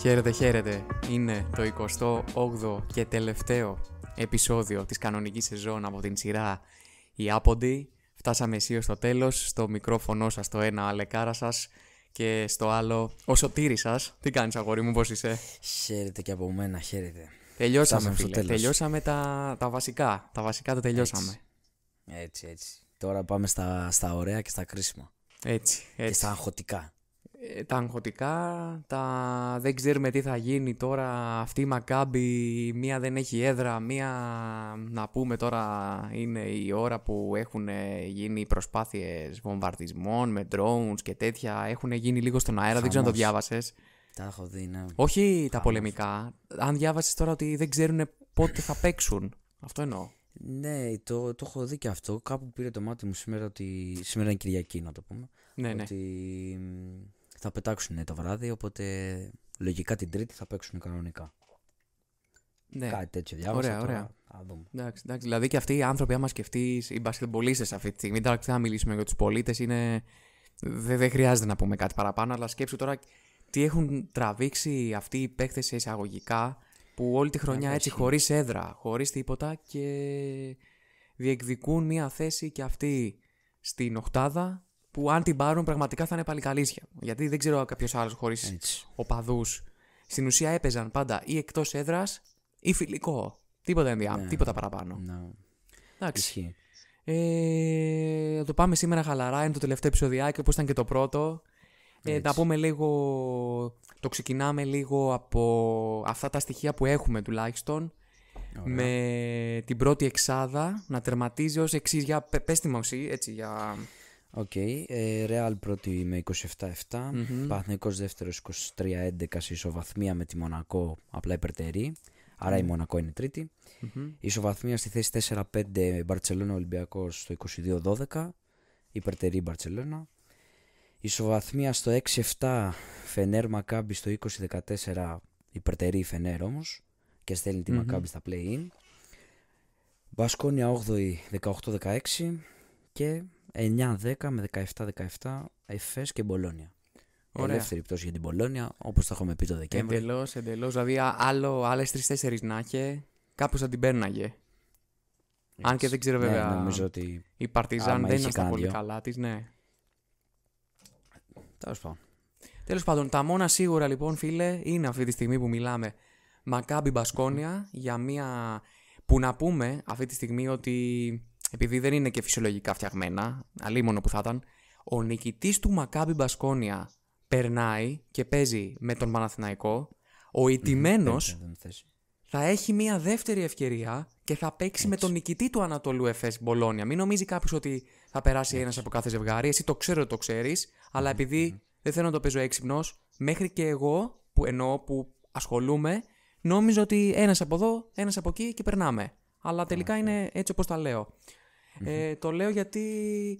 Χαίρετε, χαίρετε. Είναι το 28ο και τελευταίο επεισόδιο της κανονικής σεζόν από την σειρά «Οι Άποντοι». Φτάσαμε αισίως στο τέλος, στο μικρόφωνο σας το ένα Αλεκάρα σας και στο άλλο ο Σωτήρης σας. Τι κάνεις αγόρι μου, πώς είσαι? Χαίρετε και από μένα, χαίρετε. Τελειώσαμε φίλε, τελειώσαμε τα βασικά. Τα βασικά τα τελειώσαμε. Έτσι. Τώρα πάμε στα ωραία και στα κρίσιμα. Έτσι. Και στα αγχωτικά. Τα αγχωτικά, δεν ξέρουμε τι θα γίνει τώρα. Αυτή η Μακάμπι, μία δεν έχει έδρα, μία να πούμε τώρα είναι η ώρα που έχουν γίνει προσπάθειες βομβαρδισμών με drones και τέτοια. Έχουν γίνει λίγο στον αέρα, δεν ξέρω αν το διάβασες. Τα έχω δει, ναι. Όχι τα πολεμικά. Αν διάβασες τώρα ότι δεν ξέρουν πότε θα παίξουν. Αυτό εννοώ. Ναι, το έχω δει και αυτό. Κάπου πήρε το μάτι μου σήμερα ότι. Σήμερα είναι Κυριακή, να το πούμε. Ναι. Ότι θα πετάξουν το βράδυ, οπότε λογικά την Τρίτη θα παίξουν κανονικά. Ναι. Κάτι τέτοιο διάβασα. Ωραία. Θα δούμε. Εντάξει, δηλαδή και αυτοί οι άνθρωποι, άμα σκεφτείς, οι μπασκετμπολίστες αυτή τη στιγμή, τώρα θα μιλήσουμε για τους πολίτες, δεν χρειάζεται να πούμε κάτι παραπάνω, αλλά σκέψου τώρα τι έχουν τραβήξει αυτοί οι παίκτες σε εισαγωγικά που όλη τη χρονιά έτσι χωρίς έδρα, χωρίς τίποτα και διεκδικούν μια θέση και αυτοί στην οκτάδα που αν την πάρουν πραγματικά θα είναι παλικαλίσια. Γιατί δεν ξέρω κάποιος άλλος χωρίς οπαδούς. Στην ουσία έπαιζαν πάντα ή εκτός έδρας ή φιλικό. Τίποτα παραπάνω. Ναι. Εντάξει. Το πάμε σήμερα χαλαρά, είναι το τελευταίο επεισοδιάκι όπως ήταν και το πρώτο. Να πούμε λίγο, το ξεκινάμε λίγο από αυτά τα στοιχεία που έχουμε τουλάχιστον. Ωραία. Με την πρώτη εξάδα να τερματίζει ως εξής, για πες τη μοσή, έτσι για... Οκ, Ρεάλ πρώτη με 27-7, Παναθηναϊκός δεύτερος 23-11 σε ισοβαθμία με τη Μονακό, απλά υπερτερή, άρα η Μονακό είναι τρίτη. Ισοβαθμία στη θέση 4-5 Μπαρτσελόνα Ολυμπιακός στο 22-12, υπερτερή Μπαρτσελόνα. Ισοβαθμία στο 6-7 Φενέρ Μακάμπι στο 20-14, υπερτερή Φενέρ όμως και στέλνει τη Μακάμπι στα play-in. Μπασκόνια 8η 18-16 και 9-10 με 17-17 Εφές και Μπολόνια. Ελεύθερη πτώση για την Μπολόνια, όπως το έχουμε πει το Δεκέμβρη. Εντελώς. Δηλαδή άλλες 3-4 να είχε, κάπως θα την πέρναγε. Αν και δεν ξέρω βέβαια. Νομίζω ότι η Παρτιζάν δεν είναι στα πολύ καλά της, ναι. Τέλος πάντων, τα μόνα σίγουρα λοιπόν, φίλε, είναι αυτή τη στιγμή που μιλάμε Μακάμπι Μπασκόνια για μια. Που να πούμε αυτή τη στιγμή ότι. Επειδή δεν είναι και φυσιολογικά φτιαγμένα, αλίμονο που θα ήταν, ο νικητής του Μακάμπι Μπασκόνια περνάει και παίζει με τον Παναθηναϊκό. Ο ηττημένος θα έχει μια δεύτερη ευκαιρία και θα παίξει με τον νικητή του Ανατολού Εφές Μπολόνια. Μην νομίζει κάποιος ότι θα περάσει ένας από κάθε ζευγάρι. Εσύ το ξέρω ότι το ξέρεις, αλλά επειδή δεν θέλω να το παίζω έξυπνος, μέχρι και εγώ που ασχολούμαι, νόμιζα ότι ένας από εδώ, ένας από εκεί και περνάμε. Αλλά τελικά είναι έτσι όπως τα λέω. Το λέω γιατί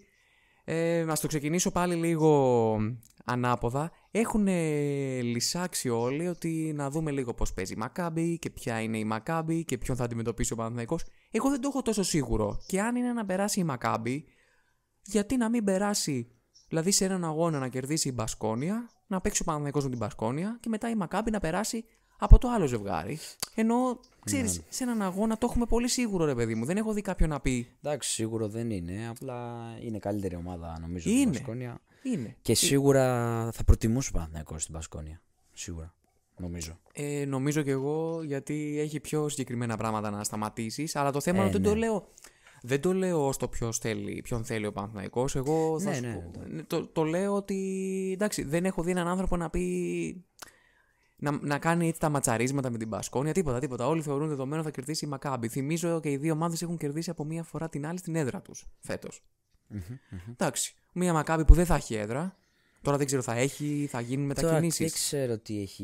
ας το ξεκινήσω πάλι λίγο ανάποδα. Έχουν λυσάξει όλοι ότι να δούμε λίγο πώς παίζει η Μακάμπι και ποια είναι η Μακάμπι και ποιον θα αντιμετωπίσει ο Παναθηναϊκός. Εγώ δεν το έχω τόσο σίγουρο. Και αν είναι να περάσει η Μακάμπι, γιατί να μην περάσει, δηλαδή σε έναν αγώνα να κερδίσει η Μπασκόνια, να παίξει ο Παναθηναϊκός με την Μπασκόνια και μετά η Μακάμπι να περάσει από το άλλο ζευγάρι. Ενώ, ξέρεις, σε έναν αγώνα το έχουμε πολύ σίγουρο, ρε παιδί μου. Δεν έχω δει κάποιον να πει. Εντάξει, σίγουρο δεν είναι. Απλά είναι καλύτερη ομάδα, νομίζω, στην Μπασκόνια. Είναι. Και σίγουρα θα προτιμούσε ο Παναθηναϊκός στην Μπασκόνια. Σίγουρα. Νομίζω. Νομίζω κι εγώ, γιατί έχει πιο συγκεκριμένα πράγματα να σταματήσεις. Αλλά το θέμα είναι ότι δεν το λέω ως το ποιον θέλει ο Παναθηναϊκός. Εγώ το λέω ότι. Εντάξει, δεν έχω δει έναν άνθρωπο να πει. Να κάνει έτσι τα ματσαρίσματα με την Μπασκόνια, τίποτα. Όλοι θεωρούν δεδομένο θα κερδίσει η Μακάμπι. Θυμίζω και οι δύο ομάδες έχουν κερδίσει από μία φορά την άλλη στην έδρα τους φέτος. Εντάξει. Μία Μακάμπι που δεν θα έχει έδρα. Τώρα δεν ξέρω, θα γίνουν μετακινήσεις. Δεν ξέρω τι έχει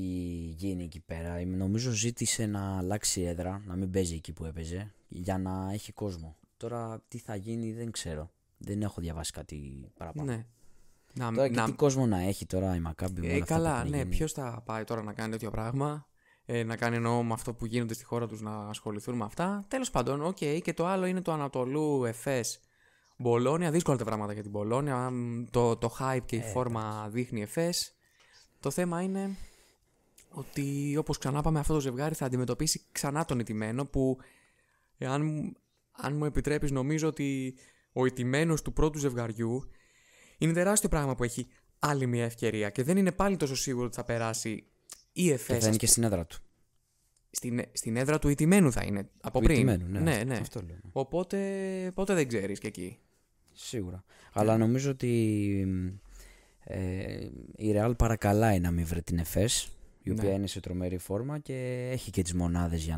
γίνει εκεί πέρα. Νομίζω ζήτησε να αλλάξει έδρα, να μην παίζει εκεί που έπαιζε, για να έχει κόσμο. Τώρα τι θα γίνει δεν ξέρω. Δεν έχω διαβάσει κάτι παραπάνω. Ναι. Τι κόσμο να έχει τώρα η Μακάμπι. Καλά, ναι. Ποιος θα πάει τώρα να κάνει τέτοιο πράγμα, να κάνει εννοώ με αυτό που γίνονται στη χώρα τους, να ασχοληθούν με αυτά. Τέλος πάντων, και το άλλο είναι το Ανατολού Εφές Μπολόνια. Δύσκολα τα πράγματα για την Μπολόνια. Το hype και η φόρμα δείχνει Εφές. Το θέμα είναι ότι όπως ξανά πάμε αυτό το ζευγάρι θα αντιμετωπίσει ξανά τον ηττημένο, που αν μου επιτρέπεις, νομίζω ότι ο ηττημένος του πρώτου ζευγαριού είναι τεράστιο πράγμα που έχει άλλη μια ευκαιρία και δεν είναι πάλι τόσο σίγουρο ότι θα περάσει η ΕΦΕΣ. Και θα είναι και στην έδρα του. Στην έδρα του ηττημένου θα είναι από Του πριν. ηττημένου, ναι. Ναι. Αυτό λέω. Οπότε δεν ξέρεις και εκεί. Σίγουρα. Αλλά νομίζω ότι η Real παρακαλάει να μην βρει την ΕΦΕΣ, η οποία είναι σε τρομερή φόρμα και έχει και τις μονάδες για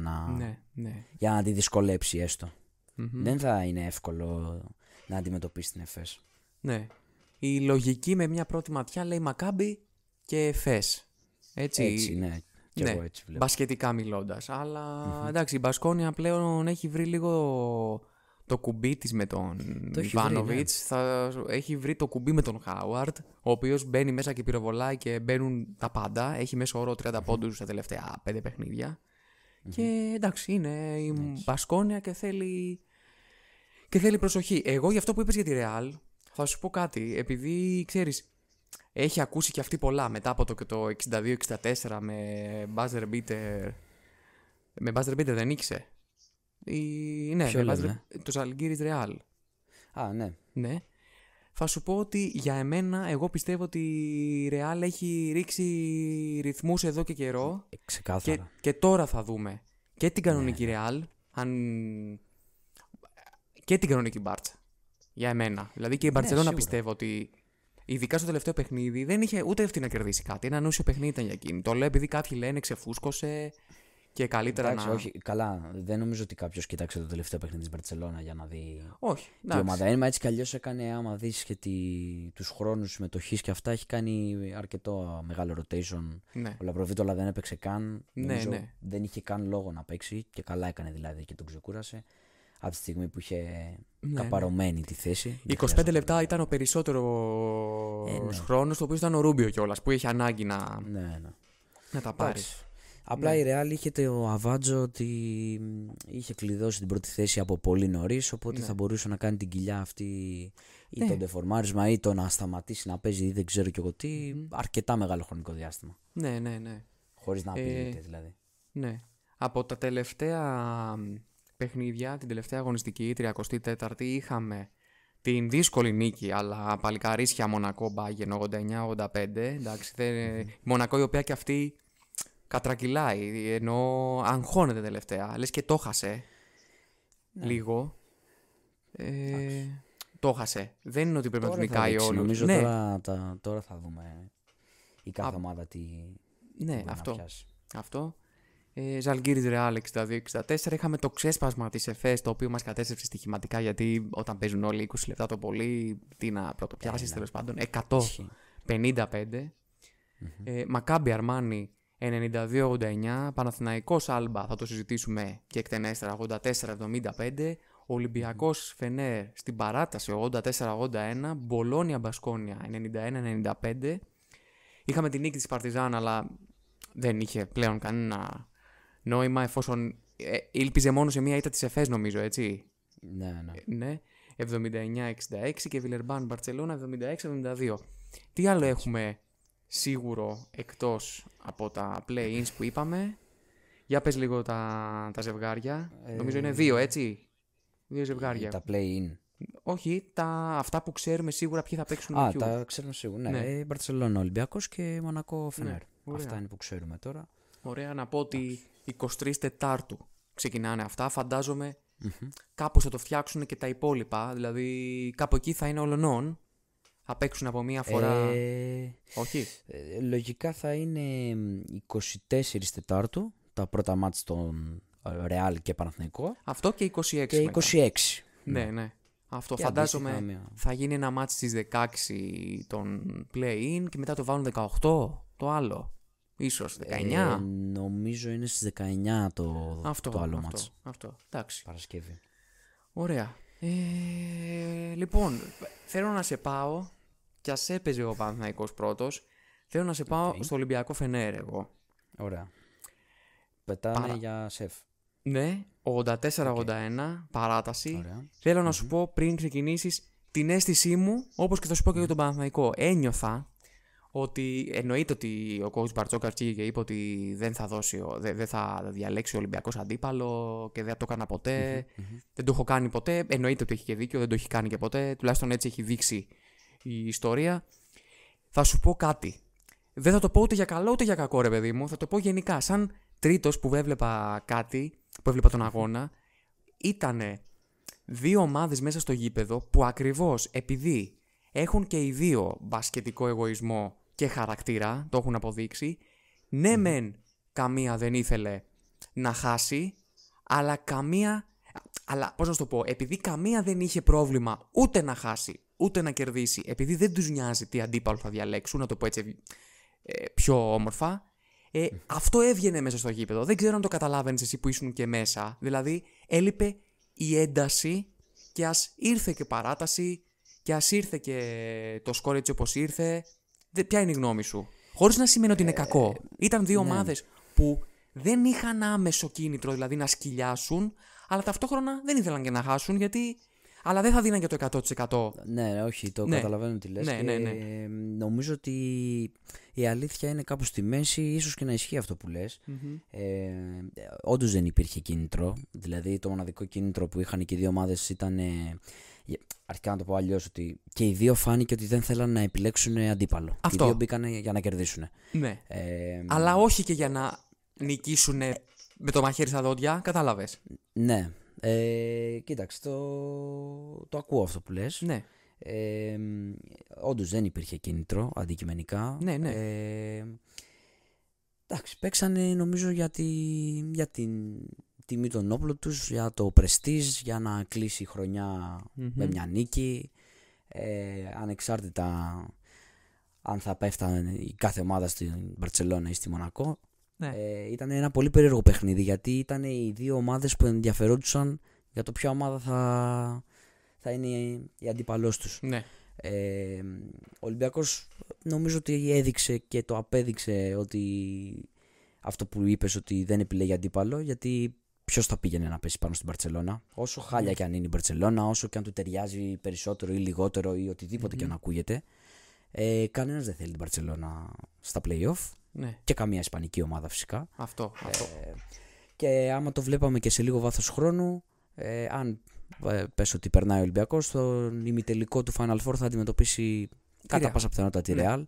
να τη δυσκολέψει έστω. Δεν θα είναι εύκολο να αντιμετωπίσει την ΕΦΕΣ. Ναι. Η λογική με μια πρώτη ματιά λέει Μακάμπι και ΕΦΕΣ. Έτσι, ναι. Και εγώ έτσι βλέπω. Μπασκετικά μιλώντας. Αλλά εντάξει, η Μπασκόνια πλέον έχει βρει λίγο το κουμπί της με τον Ιβάνοβιτς. Έχει βρει το κουμπί με τον Χάουαρντ, ο οποίος μπαίνει μέσα και πυροβολάει και μπαίνουν τα πάντα. Έχει μέσο όρο 30 πόντους στα τελευταία 5 παιχνίδια. Και εντάξει, είναι η Μπασκόνια και θέλει προσοχή. Εγώ για αυτό που είπες για τη Ρεάλ θα σου πω κάτι. Επειδή ξέρεις, έχει ακούσει και αυτή πολλά μετά από το 62-64 με buzzer beater. Με buzzer beater δεν νίκησε. Ναι, το Ζαλγκίρις Ρεάλ. Α, ναι. Ναι. Θα σου πω ότι για εμένα, εγώ πιστεύω ότι η Ρεάλ έχει ρίξει ρυθμούς εδώ και καιρό. Ξεκάθαρα. Και τώρα θα δούμε και την κανονική Ρεάλ, και την κανονική Μπάρτσα. Για εμένα. Δηλαδή και η Μπαρτσελόνα πιστεύω ότι, ειδικά στο τελευταίο παιχνίδι, δεν είχε ούτε αυτή να κερδίσει κάτι. Ένα ανούσιο παιχνίδι ήταν για εκείνη. Το λέω επειδή κάποιοι λένε ξεφούσκωσε και καλύτερα. Εντάξει, όχι, καλά. Δεν νομίζω ότι κάποιο κοίταξε το τελευταίο παιχνίδι τη Μπαρτσελόνα για να δει. Όχι. Η ομάδα. Είναι, έτσι κι αλλιώ έκανε, άμα δει και τους χρόνους συμμετοχής και αυτά, έχει κάνει αρκετό μεγάλο rotation. Ναι. Ο Λαμπροβίτολα δεν έπαιξε καν. Ναι. Δεν είχε καν λόγο να παίξει και καλά έκανε δηλαδή και τον ξεκούρασε. Από τη στιγμή που είχε καπαρωμένη τη θέση. 25 λεπτά ήταν ο περισσότερος χρόνος, το οποίο ήταν ο Ρούμπιο κιόλας, που είχε ανάγκη να τα πάρει. Απλά η Real είχε το αβάντζο ότι είχε κλειδώσει την πρώτη θέση από πολύ νωρίς, οπότε θα μπορούσε να κάνει την κοιλιά αυτή ή το ντεφορμάρισμα ή το να σταματήσει να παίζει ή δεν ξέρω κι εγώ τι, αρκετά μεγάλο χρονικό διάστημα. Ναι. Χωρίς να απειλείται δηλαδή. Ναι. Από τα τελευταία παιχνίδια, την τελευταία αγωνιστική, 34η, είχαμε την δύσκολη νίκη, αλλά παλικαρίσια Μονακό Μπάγεν 89-85. Εντάξει, Μονακό η οποία και αυτή κατρακυλάει, ενώ αγχώνεται τελευταία. Λες και το χάσε λίγο. Το χάσε. Δεν είναι ότι πρέπει να την νικάει όλους. Νομίζω τώρα θα δούμε η κάθε ομάδα τι μπορεί να πιάσει. Αυτό. Ζαλγκίρις Ρεάλ 62-64. Είχαμε το ξέσπασμα της ΕΦΕΣ, το οποίο μας κατέστρεψε στοιχηματικά, γιατί όταν παίζουν όλοι 20 λεπτά το πολύ, τι να πρωτοπιάσεις τέλος πάντων. 155. Μακάμπι Αρμάνι 92-89. Παναθηναϊκός Άλμπα, θα το συζητήσουμε και εκτενέστερα, 84-75. Ολυμπιακός Φενέρ στην παράταση 84-81. Μπολόνια Μπασκόνια 91-95. Είχαμε την νίκη της Παρτιζάν, αλλά δεν είχε πλέον κανένα νόημα, εφόσον ήλπιζε μόνο σε μία ήττα της ΕΦΕΣ, νομίζω, έτσι. Ναι. 79-66 και Βιλερμπάν Μπαρτσελώνα 76-72. Τι άλλο έχουμε σίγουρο εκτός από τα play-ins που είπαμε? Για πες λίγο τα ζευγάρια. Νομίζω είναι 2, έτσι. 2 ζευγάρια. Τα play-in. Όχι, αυτά που ξέρουμε σίγουρα ποιοι θα παίξουν. Τα ξέρουμε σίγουρα. Ναι. Μπαρτσελώνα Ολυμπιακός και Μονακό Φενέρ. Αυτά είναι που ξέρουμε τώρα. Ωραία, να πω ότι 23 Τετάρτου ξεκινάνε αυτά. Φαντάζομαι κάπως θα το φτιάξουν και τα υπόλοιπα. Δηλαδή κάπου εκεί θα είναι ολονών. Θα παίξουν από μία φορά. Όχι. Λογικά θα είναι 24 Τετάρτου τα πρώτα μάτς των Ρεάλ και Παναθηναϊκό. Αυτό και 26. Και 26. Ναι. Αυτό και φαντάζομαι θα γίνει ένα μάτς στις 16 των play-in και μετά το βάλουν 18 το άλλο. Ίσως 19. Νομίζω είναι στις 19 το άλλο μάτς. Αυτό, εντάξει. Παρασκευή. Ωραία. Λοιπόν, θέλω να σε πάω, κι ας έπαιζε ο Παναθηναϊκός πρώτος, θέλω να σε πάω στο Ολυμπιακό Φενέρ εγώ. Ωραία. Πετάμε για σεφ. Ναι, 84-81, παράταση. Ωραία. Θέλω να σου πω πριν ξεκινήσεις την αίσθησή μου, όπως και θα σου πω και για τον Παναθηναϊκό. Ένιωθα ότι εννοείται ότι ο coach Μπαρτσόκας βγήκε και είπε ότι δεν θα διαλέξει ο Ολυμπιακός αντίπαλο και δεν το έκανα ποτέ. Δεν το έχω κάνει ποτέ. Εννοείται ότι έχει και δίκιο, δεν το έχει κάνει και ποτέ. Τουλάχιστον έτσι έχει δείξει η ιστορία. Θα σου πω κάτι. Δεν θα το πω ούτε για καλό ούτε για κακό, ρε παιδί μου. Θα το πω γενικά. Σαν τρίτος που έβλεπα τον αγώνα, ήτανε 2 ομάδες μέσα στο γήπεδο που ακριβώς επειδή έχουν και οι δύο μπασκετικό εγωισμό και χαρακτήρα, το έχουν αποδείξει. Ναι, μεν καμία δεν ήθελε να χάσει, αλλά πώς να σου το πω, επειδή καμία δεν είχε πρόβλημα ούτε να χάσει, ούτε να κερδίσει, επειδή δεν τους νοιάζει τι αντίπαλο θα διαλέξουν, να το πω έτσι πιο όμορφα, αυτό έβγαινε μέσα στο γήπεδο. Δεν ξέρω αν το καταλάβαινες εσύ που ήσουν και μέσα. Δηλαδή, έλειπε η ένταση και ας ήρθε και παράταση και ας ήρθε και το σκόρ έτσι όπως ήρθε. Ποια είναι η γνώμη σου? Χωρίς να σημαίνει ότι είναι κακό. Ήταν δύο ομάδες που δεν είχαν άμεσο κίνητρο, δηλαδή να σκυλιάσουν, αλλά ταυτόχρονα δεν ήθελαν και να χάσουν, αλλά δεν θα δίναν και το 100%. Ναι, όχι, το καταλαβαίνω τι λες. Ναι. Νομίζω ότι η αλήθεια είναι κάπου στη μέση, ίσως και να ισχύει αυτό που λες. Όντως δεν υπήρχε κίνητρο. Δηλαδή το μοναδικό κίνητρο που είχαν και οι δύο ομάδες ήταν, αρχικά να το πω αλλιώς, ότι και οι δύο φάνηκε ότι δεν θέλαν να επιλέξουν αντίπαλο. Αυτό. Οι δύο μπήκαν για να κερδίσουν. Ναι. Αλλά όχι και για να νικήσουν με το μαχαίρι στα δόντια, κατάλαβες. Ναι. Κοίταξε, το ακούω αυτό που λες. Ναι. Όντως δεν υπήρχε κίνητρο αντικειμενικά. Ναι. Εντάξει, παίξανε νομίζω για την τιμή των όπλων τους, για το πρεστίζ, για να κλείσει η χρονιά με μια νίκη, ανεξάρτητα αν θα πέφτανε η κάθε ομάδα στην Μπαρτσελώνα ή στη Μονακό. Ναι. Ήταν ένα πολύ περίεργο παιχνίδι, γιατί ήταν οι δύο ομάδες που ενδιαφερόντουσαν για το ποια ομάδα θα είναι η αντίπαλός τους. Ναι. Ο Ολυμπιακός νομίζω ότι έδειξε και το απέδειξε ότι αυτό που είπες, ότι δεν επιλέγει αντίπαλο, γιατί ποιος θα πήγαινε να πέσει πάνω στην Μπαρτσελώνα, όσο χάλια και αν είναι η Μπαρτσελώνα, όσο και αν του ταιριάζει περισσότερο ή λιγότερο ή οτιδήποτε και αν ακούγεται. Κανένας δεν θέλει την Μπαρτσελώνα στα play-off. Ναι. Και καμία ισπανική ομάδα φυσικά. Αυτό. Και άμα το βλέπαμε και σε λίγο βάθος χρόνου, αν πες ότι περνάει ο Ολυμπιακός, στον ημιτελικό του Final Four θα αντιμετωπίσει κατά πάσα πιθανότητα τη Real,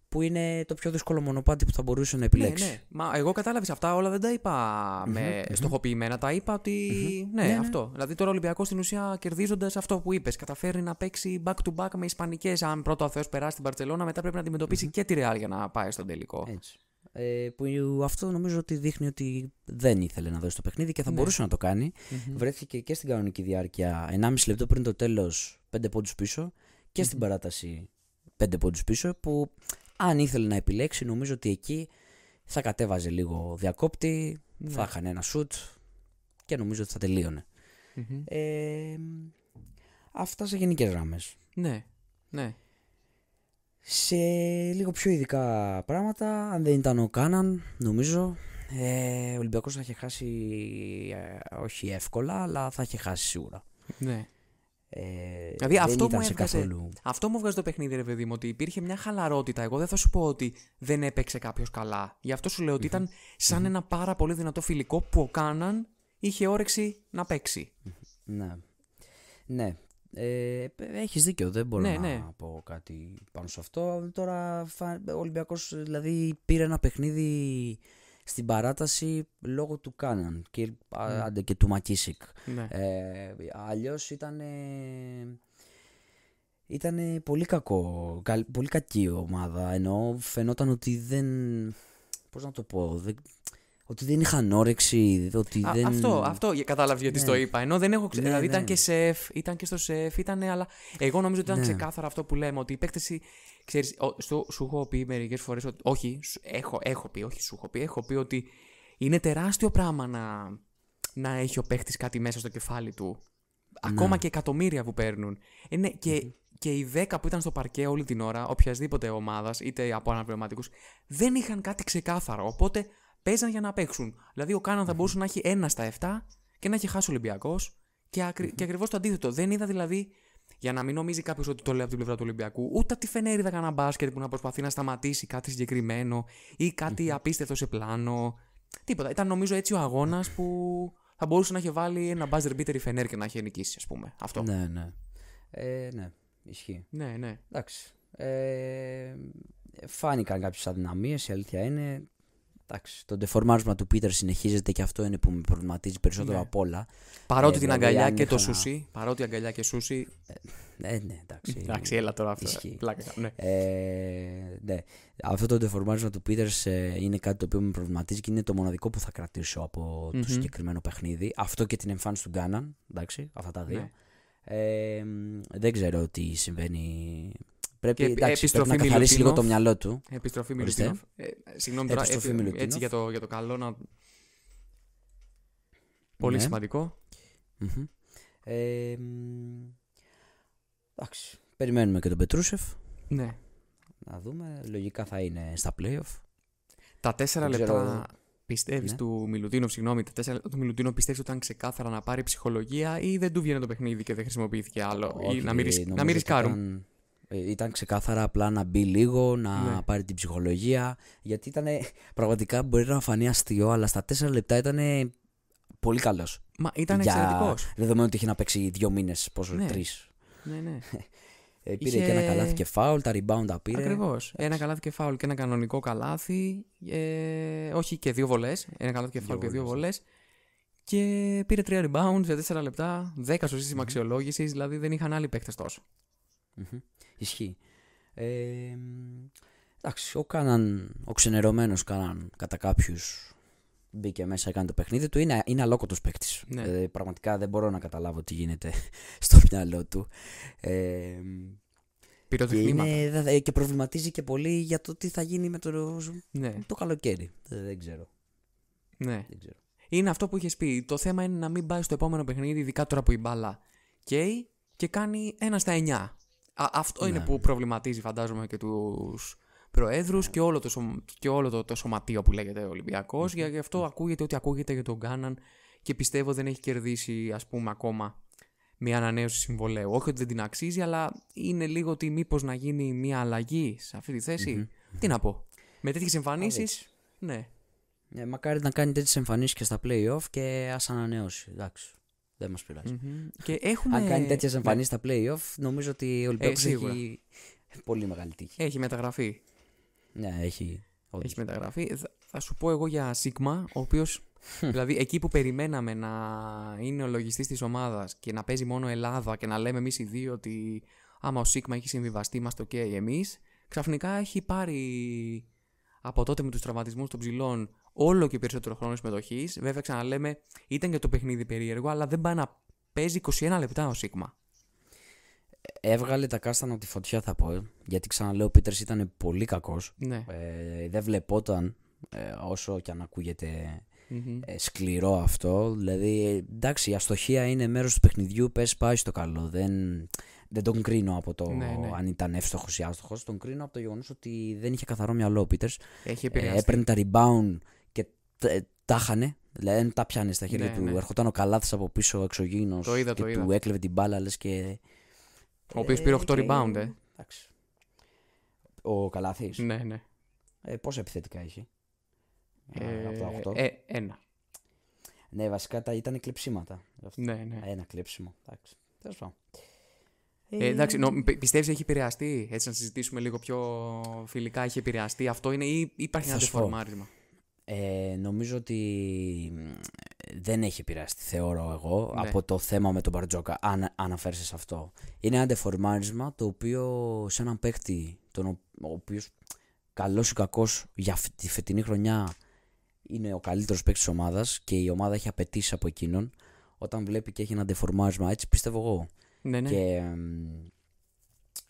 που είναι το πιο δύσκολο μονοπάτι που θα μπορούσε να επιλέξει. Ναι. Μα εγώ κατάλαβες αυτά όλα, δεν τα είπα στοχοποιημένα. Τα είπα ότι. Ναι, αυτό. Δηλαδή τώρα ο Ολυμπιακός στην ουσία, κερδίζοντας αυτό που είπες, καταφέρει να παίξει back to back με ισπανικές. Αν πρώτο ο Θεός περάσει την Μπαρτσελώνα, μετά πρέπει να αντιμετωπίσει και τη Real για να πάει στον τελικό. Έτσι. Που αυτό νομίζω ότι δείχνει ότι δεν ήθελε να δώσει το παιχνίδι και θα μπορούσε να το κάνει. Βρέθηκε και στην κανονική διάρκεια 1,5 λεπτό πριν το τέλος 5 πόντους πίσω και στην παράταση 5 πόντους πίσω, που αν ήθελε να επιλέξει, νομίζω ότι εκεί θα κατέβαζε λίγο διακόπτη, θα είχαν ένα σουτ και νομίζω ότι θα τελείωνε. Αυτά σε γενικές γραμμές. Ναι. Σε λίγο πιο ειδικά πράγματα, αν δεν ήταν ο Κάναν, νομίζω, ο Ολυμπιακός θα είχε χάσει, όχι εύκολα, αλλά θα είχε χάσει σίγουρα. Ναι. Δηλαδή αυτό μου βγάζει το παιχνίδι, ρε παιδί μου, ότι υπήρχε μια χαλαρότητα. Εγώ δεν θα σου πω ότι δεν έπαιξε κάποιος καλά. Γι' αυτό σου λέω ότι ήταν σαν ένα πάρα πολύ δυνατό φιλικό που ο Κάναν είχε όρεξη να παίξει. Ναι. Έχεις δίκιο, δεν μπορώ να πω κάτι πάνω σε αυτό. Τώρα ο Ολυμπιακός δηλαδή πήρε ένα παιχνίδι στην παράταση λόγω του Κάναν και του Μακίσικ. Αλλιώς ήταν πολύ κακό, πολύ κακή ομάδα, ενώ φαινόταν ότι δεν, πώς να το πω, ότι δεν είχαν όρεξη, ότι δεν... Αυτό κατάλαβε γιατί το είπα. Ενώ δεν έχω δηλαδή ήταν και σεφ, ήταν και στο σεφ, αλλά εγώ νομίζω ότι ήταν ξεκάθαρο αυτό που λέμε. Ότι οι παίκτες, ξέρεις, σου έχω πει μερικές φορές ότι. Όχι, έχω πει ότι είναι τεράστιο πράγμα να έχει ο παίκτης κάτι μέσα στο κεφάλι του. Ακόμα και εκατομμύρια που παίρνουν. Και οι 10 που ήταν στο παρκέ όλη την ώρα, οποιασδήποτε ομάδας, είτε από αναπληρωματικούς, δεν είχαν κάτι ξεκάθαρο. Οπότε παίζαν για να παίξουν. Δηλαδή ο Κάναν θα μπορούσε να έχει 1 στα 7 και να έχει χάσει ο Ολυμπιακός και ακριβώς το αντίθετο. Δεν είδα δηλαδή Για να μην νομίζει κάποιο ότι το λέω από την πλευρά του Ολυμπιακού, ούτε από τη φενέριδα κανένα μπάσκετ που να προσπαθεί να Σταματήσει κάτι συγκεκριμένο ή κάτι απίστευτο σε πλάνο. Τίποτα. Ήταν νομίζω έτσι ο αγώνας που θα μπορούσε να έχει βάλει ένα buzzer beater η Φενέρ και να έχει νικήσει, ας πούμε. Αυτό. Ναι, ναι. Ναι, ισχύει. Ναι, ναι. Εντάξει. Φάνηκαν κάποιες αδυναμίες, η αλήθεια είναι. Εντάξει, το ντεφορμάρισμα του Πίτερ συνεχίζεται και αυτό είναι που με προβληματίζει περισσότερο απ' όλα. Παρότι την αγκαλιά και το σούσι. Παρότι αγκαλιά και σούσι. Ναι, εντάξει. Εντάξει, έλα τώρα αυτό. Πλάκα, ναι. Ναι. Αυτό το ντεφορμάρισμα του Πίτερ είναι κάτι το οποίο με προβληματίζει και είναι το μοναδικό που θα κρατήσω από το συγκεκριμένο παιχνίδι. Αυτό και την εμφάνιση του Γκάναν. Εντάξει, αυτά τα δύο. Ναι. Δεν ξέρω τι συμβαίνει. Πρέπει να καθαρίσει λίγο το μυαλό του. Επιστροφή Μιλουτίνοφ. Συγγνώμη τώρα, έτσι για το καλό να. Πολύ σημαντικό. Εντάξει. Περιμένουμε και τον Πετρούσεφ. Ναι. Να δούμε. Λογικά θα είναι στα playoff. Τα 4 λεπτά πιστεύεις του Μιλουτίνοφ, τα 4 λεπτά του Μιλουτίνοφ πιστεύεις ότι ήταν ξεκάθαρα να πάρει ψυχολογία ή δεν του βγαίνει το παιχνίδι και δεν χρησιμοποιήθηκε άλλο? Όχι, ή να μην ρισκάρουν. Ήταν ξεκάθαρα απλά να μπει λίγο, να πάρει την ψυχολογία. Γιατί ήταν πραγματικά, μπορεί να φανεί αστείο, αλλά στα 4 λεπτά ήταν πολύ καλός. Μα ήταν εξαιρετικός. Δεδομένου ότι είχε να παίξει 2 μήνες, πόσο, 3. Ναι. Πήρε και ένα καλάθι και φάουλ, τα rebound τα πήρε. Ακριβώς. Ένα καλάθι και φάουλ και ένα κανονικό καλάθι. Όχι, και 2 βολές. Ένα καλάθι και φάουλ και 2 βολές. Και πήρε 3 rebound σε 4 λεπτά, 10 στο σύστημα αξιολόγησης, δηλαδή δεν είχαν άλλοι παίκτες τόσο. Ισχύει. Εντάξει, ο ξενερωμένος Κάναν κατά κάποιους μπήκε μέσα, έκανε το παιχνίδι του. Είναι αλόκοτος παίκτης. Ναι. Πραγματικά δεν μπορώ να καταλάβω τι γίνεται στο μυαλό του. Πυροτεχνήματα. Και προβληματίζει και πολύ για το τι θα γίνει με το καλοκαίρι. Δεν ξέρω. Ναι. Δεν ξέρω. Είναι αυτό που είχες πει. Το θέμα είναι να μην πάει στο επόμενο παιχνίδι, ειδικά τώρα που η μπάλα καίει και κάνει 1 στα 9. Αυτό είναι που προβληματίζει, φαντάζομαι, και τους προέδρους και όλο το σωματείο που λέγεται Ολυμπιακός. Γι' αυτό ακούγεται ό,τι ακούγεται για τον Γκάναν και πιστεύω δεν έχει κερδίσει, ας πούμε, ακόμα μια ανανέωση συμβολαίου. Όχι ότι δεν την αξίζει, αλλά είναι λίγο ότι μήπως να γίνει μια αλλαγή σε αυτή τη θέση. Τι να πω. Με τέτοιες εμφανίσεις, ναι. Μακάρι να κάνει τέτοιες εμφανίσεις και στα play-off και ας ανανεώσει. Εντάξει. Δεν μας πειράζει. Και έχουμε... Αν κάνει τέτοιες εμφανίσεις στα play-off, νομίζω ότι ο Ολυμπιακός έχει πολύ μεγάλη τύχη. Έχει μεταγραφεί. Ναι, έχει μεταγραφεί. Θα σου πω εγώ για Σίγμα, ο οποίος, δηλαδή εκεί που περιμέναμε να είναι ο λογιστής της ομάδας και να παίζει μόνο Ελλάδα και να λέμε εμείς οι δύο ότι άμα ο Σίγμα έχει συμβιβαστεί, είμαστε ok εμείς, ξαφνικά έχει πάρει από τότε με τους τραυματισμούς των ψηλών όλο και περισσότερο χρόνο συμμετοχής. Βέβαια, ξαναλέμε, ήταν και το παιχνίδι περίεργο, αλλά δεν πάει να παίζει 21 λεπτά ο Σίγμα. Έβγαλε τα κάστανα από τη φωτιά, θα πω. Γιατί ξαναλέω, ο Πίτερς ήταν πολύ κακός. Ναι. Δεν βλεπόταν όσο και αν ακούγεται σκληρό αυτό. Δηλαδή, εντάξει, η αστοχία είναι μέρος του παιχνιδιού. Πες, πάει στο καλό. Δεν τον κρίνω από το αν ήταν εύστοχος ή άστοχος. Τον κρίνω από το γεγονός ότι δεν είχε καθαρό μυαλό ο Πίτερς. Έπαιρνε τα rebound και τα χάνε. Δηλαδή δεν τα πιάνε στα χέρια του. Ερχόταν ο Καλάθης από πίσω εξωγήινος και του έκλεβε την μπάλα, λες και. Ο οποίος πήρε 8 rebound, Ο Καλάθης. Ναι. Πόσα επιθετικά είχε? Από τα 8. Ένα. Ναι, βασικά ήταν κλεψίματα. Ναι. Ένα κλέψιμο. Εντάξει. Τέλος πάντων. Εντάξει, πιστεύεις έχει επηρεαστεί? Έτσι να συζητήσουμε λίγο πιο φιλικά. Έχει επηρεαστεί αυτό ή υπάρχει ένα δεφορμάρισμα? Νομίζω ότι δεν έχει επηρεαστεί, θεωρώ εγώ, από το θέμα με τον Μπαρτζόκα, αν αναφέρεσαι σε αυτό. Είναι ένα δεφορμάρισμα το οποίο σε έναν παίκτη, ο οποίος καλός ή κακός για τη φετινή χρονιά είναι ο καλύτερος παίκτης της ομάδας και η ομάδα έχει απαιτήσει από εκείνον, όταν βλέπει και έχει ένα δεφορμάρισμα, έτσι πιστεύω εγώ. Ναι. Και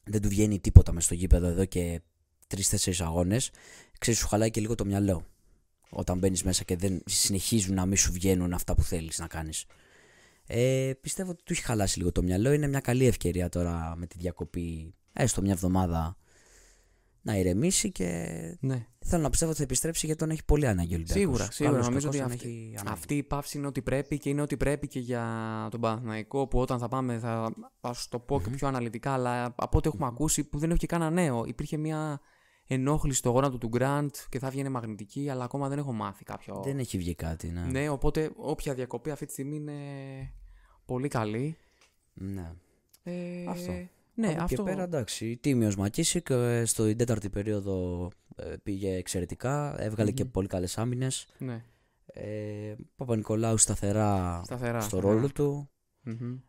δεν του βγαίνει τίποτα μες στο γήπεδο εδώ και 3-4 αγώνες, ξέρεις, σου χαλάει και λίγο το μυαλό. Όταν μπαίνεις μέσα και δεν συνεχίζουν να μην σου βγαίνουν αυτά που θέλεις να κάνεις. Πιστεύω ότι του έχει χαλάσει λίγο το μυαλό. Είναι μια καλή ευκαιρία τώρα με τη διακοπή, έστω μια εβδομάδα, να ηρεμήσει και θέλω να πιστεύω ότι θα επιστρέψει γιατί τον έχει πολύ ανάγκη ο Ολυμπιακός. Σίγουρα. Νομίζω ότι αυτή η παύση είναι ό,τι πρέπει και είναι ό,τι πρέπει και για τον Παναθηναϊκό που όταν θα πάμε θα σου το πω και πιο αναλυτικά, αλλά από ό,τι έχουμε ακούσει που δεν έχω και κανένα νέο. Υπήρχε μια ενόχληση στο γόνατο του Γκραντ και θα βγαίνει μαγνητική, αλλά ακόμα δεν έχω μάθει κάποιο. Δεν έχει βγει κάτι, ναι. Ναι, οπότε όποια διακοπή αυτή τη στιγμή είναι πολύ καλή. Ναι. Αυτό. Ναι, από αυτό. Και πέρα εντάξει, τίμιος Μακίσικ στην τέταρτη περίοδο πήγε εξαιρετικά, έβγαλε και πολύ καλές άμυνες. Ναι. Παπα-Νικολάου σταθερά στο ρόλο του.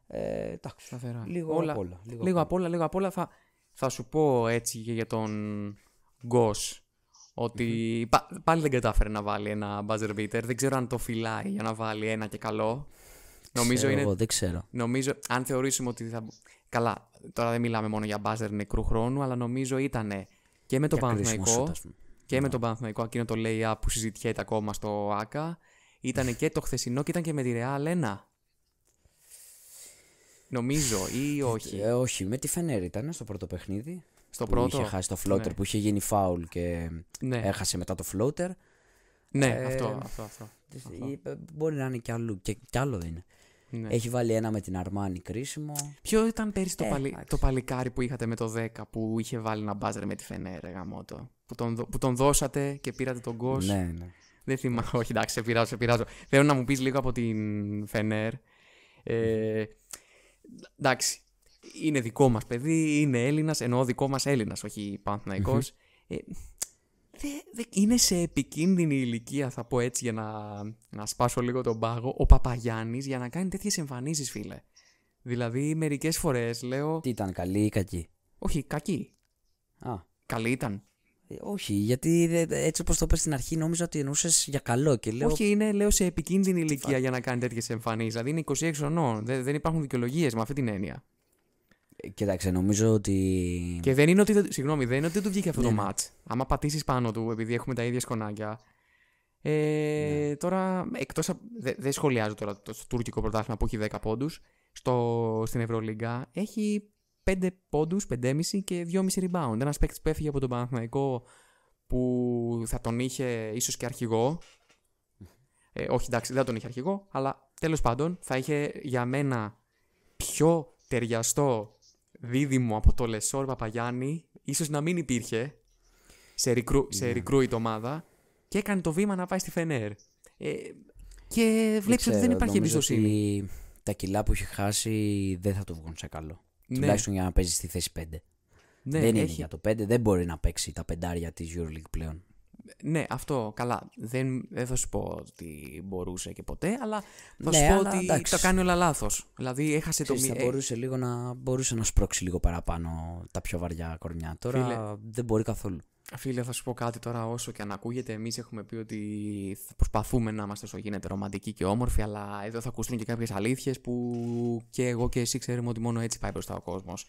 Εντάξει, σταθερά. Λίγο απ' όλα θα σου πω έτσι για τον Γκος ότι πάλι δεν κατάφερε να βάλει ένα buzzer beater. Δεν ξέρω αν το φυλάει για να βάλει ένα και καλό. Δεν ξέρω. Νομίζω, αν θεωρήσουμε ότι θα... Καλά, τώρα δεν μιλάμε μόνο για buzzer νεκρού χρόνου, αλλά νομίζω ήταν και με τον Παναθηναϊκό και με τον Παναθηναϊκό εκείνο το lay-up που συζητιέται ακόμα στο ΆΚΑ. Ήταν και το χθεσινό και ήταν και με τη Real 1. Νομίζω ή όχι. Όχι, με τη Φενέρ ήταν στο πρώτο παιχνίδι. Στο που πρώτο. Είχε χάσει το floater, που είχε γίνει foul και έχασε μετά το floater. Ναι, αυτό. Μπορεί να είναι κι άλλο δεν είναι. Ναι. Έχει βάλει ένα με την Αρμάνι κρίσιμο. Ποιο ήταν πέρυσι το παλικάρι που είχατε με το 10 που είχε βάλει ένα μπάζερ με τη Φενέρ, γαμώτο. Που τον δώσατε και πήρατε τον Γκος. Ναι. Δεν θυμάμαι. Όχι, εντάξει, σε πειράζω. Θέλω να μου πεις λίγο από την Φενέρ. Εντάξει. Είναι δικό μας παιδί, είναι Έλληνας, εννοώ δικό μας Έλληνας, όχι Παναθηναϊκός. Είναι σε επικίνδυνη ηλικία, θα πω έτσι, για να σπάσω λίγο τον πάγο, ο Παπαγιάννης για να κάνει τέτοιες εμφανίσεις, φίλε. Δηλαδή, μερικές φορές λέω... Τι ήταν, καλή ή κακή? Όχι, κακή. Καλή ήταν. Όχι, γιατί έτσι όπως το πες στην αρχή, νόμιζα ότι εννοούσες για καλό και λέω... Όχι, λέω σε επικίνδυνη ηλικία για να κάνει τέτοιες εμφανίσεις. Δηλαδή, είναι 26 χρονών. Δεν υπάρχουν δικαιολογίες με αυτή την έννοια. Κοίταξε, νομίζω ότι. Και δεν είναι ότι. Συγγνώμη, δεν είναι ότι δεν του βγήκε αυτό το match. Άμα πατήσεις πάνω του, επειδή έχουμε τα ίδια σκονάκια. Τώρα, εκτός. Δεν σχολιάζω τώρα το τουρκικό πρωτάθλημα που έχει 10 πόντους. Στην Ευρωλίγκα έχει 5 πόντους, 5,5 και 2,5 rebound. Ένας παίκτης που έφυγε από τον Παναθηναϊκό που θα τον είχε ίσως και αρχηγό. Όχι, εντάξει, δεν θα τον είχε αρχηγό, αλλά τέλος πάντων θα είχε για μένα πιο ταιριαστό δίδυμο από το Λεσόρ Παπαγιάννη, ίσως να μην υπήρχε σε recruit ομάδα, και έκανε το βήμα να πάει στη Φενέρ. Και βλέπεις ότι δεν υπάρχει εμπιστοσύνη. Ότι τα κιλά που έχει χάσει δεν θα το βγουν σε καλό. Τουλάχιστον για να παίζει στη θέση 5. Δεν είναι για το 5, δεν μπορεί να παίξει τα πεντάρια της EuroLeague πλέον. Ναι, αυτό καλά. Δεν θα σου πω ότι μπορούσε και ποτέ, αλλά θα σου πω ότι εντάξει, το κάνει όλα λάθος. Δηλαδή έχασε το θα μπορούσε να σπρώξει λίγο παραπάνω τα πιο βαριά κορμιά. Τώρα φίλε, δεν μπορεί καθόλου. Φίλε, θα σου πω κάτι τώρα, όσο και αν ακούγεται. Εμείς έχουμε πει ότι θα προσπαθούμε να είμαστε όσο γίνεται ρομαντικοί και όμορφοι, αλλά εδώ θα ακουστούν και κάποιες αλήθειες που και εγώ και εσύ ξέρουμε ότι μόνο έτσι πάει μπροστά ο κόσμος.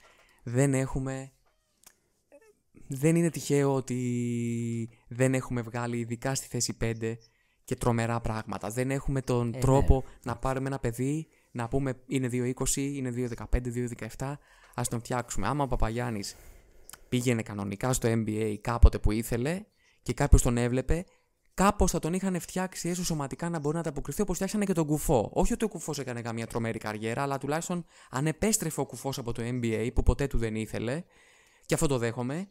Δεν είναι τυχαίο ότι δεν έχουμε βγάλει, ειδικά στη θέση 5, και τρομερά πράγματα. Δεν έχουμε τον τρόπο να πάρουμε ένα παιδί, να πούμε είναι 2,20, είναι 2,15, 2,17, ας τον φτιάξουμε. Άμα ο Παπαγιάννης πήγαινε κανονικά στο NBA κάποτε που ήθελε και κάποιος τον έβλεπε, κάπως θα τον είχαν φτιάξει έστω σωματικά να μπορεί να ανταποκριθεί, όπως φτιάξανε και τον Κουφό. Όχι ότι ο Κουφός έκανε καμία τρομερή καριέρα, αλλά τουλάχιστον αν επέστρεφε ο Κουφός από το NBA που ποτέ του δεν ήθελε, και αυτό το δέχομαι.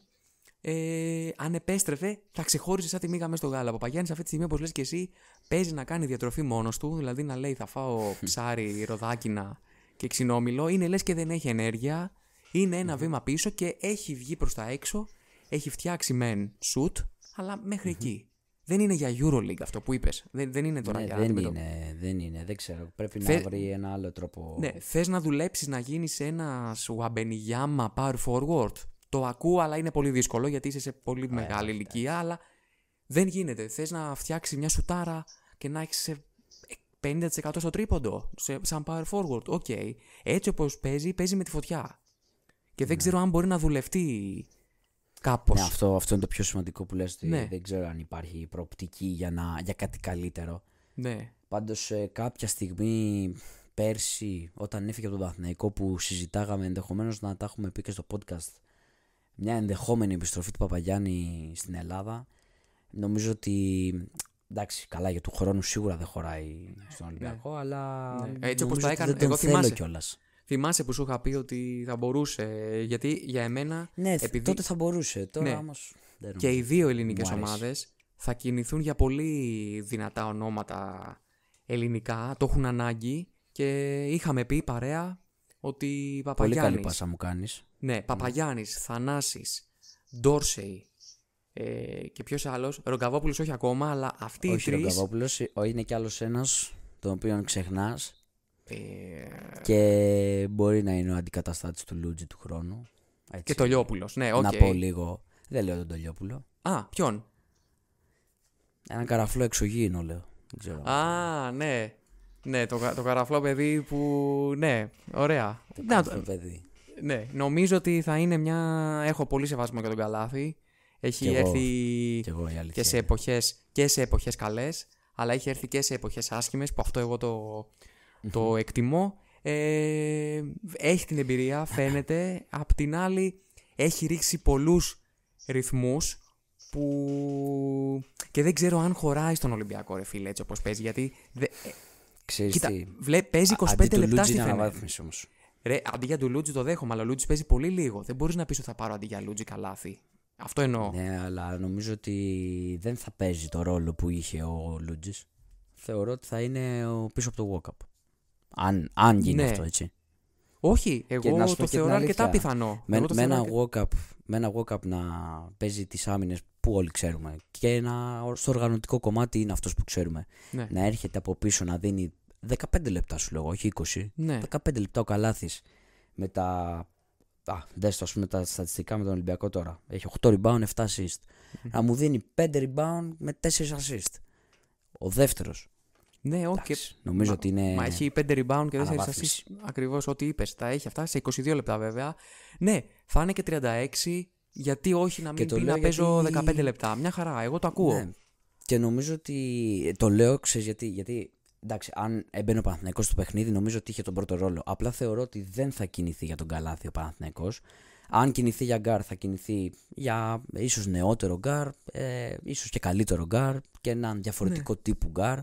Αν επέστρεφε, θα ξεχώρισε σαν τη μύγα μέσα στο γάλα. Ο Παπαγιάννης αυτή τη στιγμή, όπως λες και εσύ, παίζει να κάνει διατροφή μόνος του. Δηλαδή να λέει: θα φάω ψάρι, ροδάκινα και ξινόμηλο. Είναι λες και δεν έχει ενέργεια. Είναι ένα βήμα πίσω και έχει βγει προς τα έξω. Έχει φτιάξει μεν shoot, αλλά μέχρι εκεί. Δεν είναι για EuroLeague αυτό που είπες. Δεν είναι τώρα για δεν είναι. Δεν ξέρω. Πρέπει να βρει ένα άλλο τρόπο. Ναι, θες να δουλέψεις να γίνεις ένας Wembanyama power forward. Το ακούω, αλλά είναι πολύ δύσκολο γιατί είσαι σε πολύ μεγάλη ηλικία. Αλλά δεν γίνεται. Θες να φτιάξεις μια σουτάρα και να έχεις 50% στο τρίποντο, σαν power forward. Οκ. Έτσι όπως παίζει με τη φωτιά. Και δεν ξέρω αν μπορεί να δουλευτεί κάπως. Ναι, αυτό είναι το πιο σημαντικό που λες. Δεν ξέρω αν υπάρχει προοπτική για κάτι καλύτερο. Ναι. Πάντως κάποια στιγμή πέρσι, όταν έφυγε από τον Παναθηναϊκό, που συζητάγαμε ενδεχομένως να τα έχουμε πει και στο podcast, μια ενδεχόμενη επιστροφή του Παπαγιάννη στην Ελλάδα. Νομίζω ότι. Εντάξει, καλά, για του χρόνου σίγουρα δεν χωράει στον Ολυμπιακό, αλλά. Ναι. Έτσι όπως τα έκανε, εγώ θυμάμαι κιόλας. Θυμάσαι που σου είχα πει ότι θα μπορούσε. Γιατί για εμένα. Ναι, τότε θα μπορούσε. Τώρα όμως. Και οι δύο ελληνικές ομάδες θα κινηθούν για πολύ δυνατά ονόματα ελληνικά. Το έχουν ανάγκη και είχαμε πει παρέα ότι Παπαγιάννης. Πολύ καλή πάσα μου κάνεις. Ναι, Παπαγιάννης, Θανάσης, Ντόρσεϊ. Και ποιος άλλος, Ρογκαβόπουλος όχι ακόμα, αλλά αυτοί οι τρεις. Όχι Ρογκαβόπουλος, είναι κι άλλος ένας, τον οποίο ξεχνάς. Και μπορεί να είναι ο αντικαταστάτης του Λούτζι του χρόνου. Έτσι. Και το Λιόπουλος, ναι, οκ. Να πω λίγο. Δεν λέω τον Τολιόπουλο. Α, ποιον? Έναν καραφλό εξωγήινο, λέω. Δεν ξέρω. Α, ναι. Ναι, το καραφλό παιδί που. Ναι, ωραία. Το καραφλό παιδί. Ναι, νομίζω ότι θα είναι μια. Έχω πολύ σεβασμό για τον Καλάθι. Έχει έρθει και σε εποχές καλές, αλλά έχει έρθει και σε εποχές άσχημες, που αυτό εγώ το εκτιμώ. Έχει την εμπειρία, φαίνεται. Απ' την άλλη, έχει ρίξει πολλούς ρυθμούς που και δεν ξέρω αν χωράει στον Ολυμπιακό, ρε φίλε, έτσι όπως παίζει. Γιατί. Κοίτα, παίζει 25 λεπτά στη Φενέρ. Ρε, αντί για του Λούτζι το δέχομαι, αλλά ο Λούτζι παίζει πολύ λίγο. Δεν μπορείς να πεις ότι θα πάρω αντί για Λούτζι Καλάθι. Αυτό εννοώ. Ναι, αλλά νομίζω ότι δεν θα παίζει το ρόλο που είχε ο Λούτζις. Θεωρώ ότι θα είναι πίσω από το walk-up. Αν γίνει αυτό, έτσι. Όχι, εγώ το θεωρώ αρκετά πιθανό. Με ένα walk-up να παίζει τις άμυνες που όλοι ξέρουμε. Και στο οργανωτικό κομμάτι είναι αυτός που ξέρουμε. Ναι. Να έρχεται από πίσω να δίνει 15 λεπτά, σου λέγω, όχι 20. Ναι. 15 λεπτά ο Καλάθης με τα. Δες το, ας πούμε, τα στατιστικά με τον Ολυμπιακό τώρα. Έχει 8 rebound, 7 assist. Να μου δίνει 5 rebound με 4 assist. Ο δεύτερος. Ναι, όχι. Νομίζω ότι είναι. Μα έχει 5 rebound και 4 assist. Ακριβώς ό,τι είπες. Τα έχει αυτά σε 22 λεπτά βέβαια. Ναι, θα είναι και 36. Γιατί όχι να μην πει να παίζω 15 λεπτά. Μια χαρά, εγώ το ακούω. Ναι. Και νομίζω ότι. Το λέω, ξέρεις γιατί. Εντάξει, αν έμπαινε ο Παναθηναϊκός στο παιχνίδι, νομίζω ότι είχε τον πρώτο ρόλο. Απλά θεωρώ ότι δεν θα κινηθεί για τον Καλάθι ο Παναθηναϊκός. Αν κινηθεί για γκάρ, θα κινηθεί για ίσως νεότερο γκάρ, ίσως και καλύτερο γκάρ και έναν διαφορετικό τύπου γκάρ.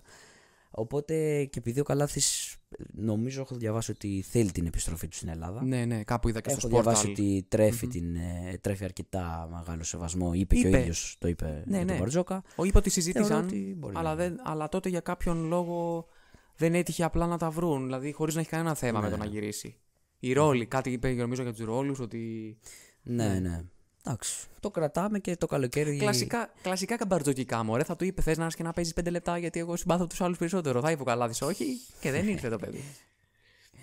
Οπότε και επειδή ο Καλάθης, νομίζω έχω διαβάσει ότι θέλει την επιστροφή του στην Ελλάδα. Ναι, κάπου είδα και στο Sportal. Έχω διαβάσει ότι τρέφει αρκετά μεγάλο σεβασμό. Είπε και ο ίδιος, το είπε για τον Μπαρτζόκα. Είπε ότι συζήτησαν, αλλά τότε για κάποιον λόγο δεν έτυχε απλά να τα βρουν. Δηλαδή χωρίς να έχει κανένα θέμα με το να γυρίσει. Οι ρόλοι, κάτι είπε νομίζω για τους ρόλους, ότι. Ναι. Εντάξει, το κρατάμε και το καλοκαίρι. Κλασικά καμπαρτζοκικά μωρέ. Θα του είπε: θες να έρθεις και να παίζεις 5 λεπτά, γιατί εγώ συμπάθω τους άλλους περισσότερο. Θα είπε ο Καλάθης όχι και δεν ήρθε το παιδί.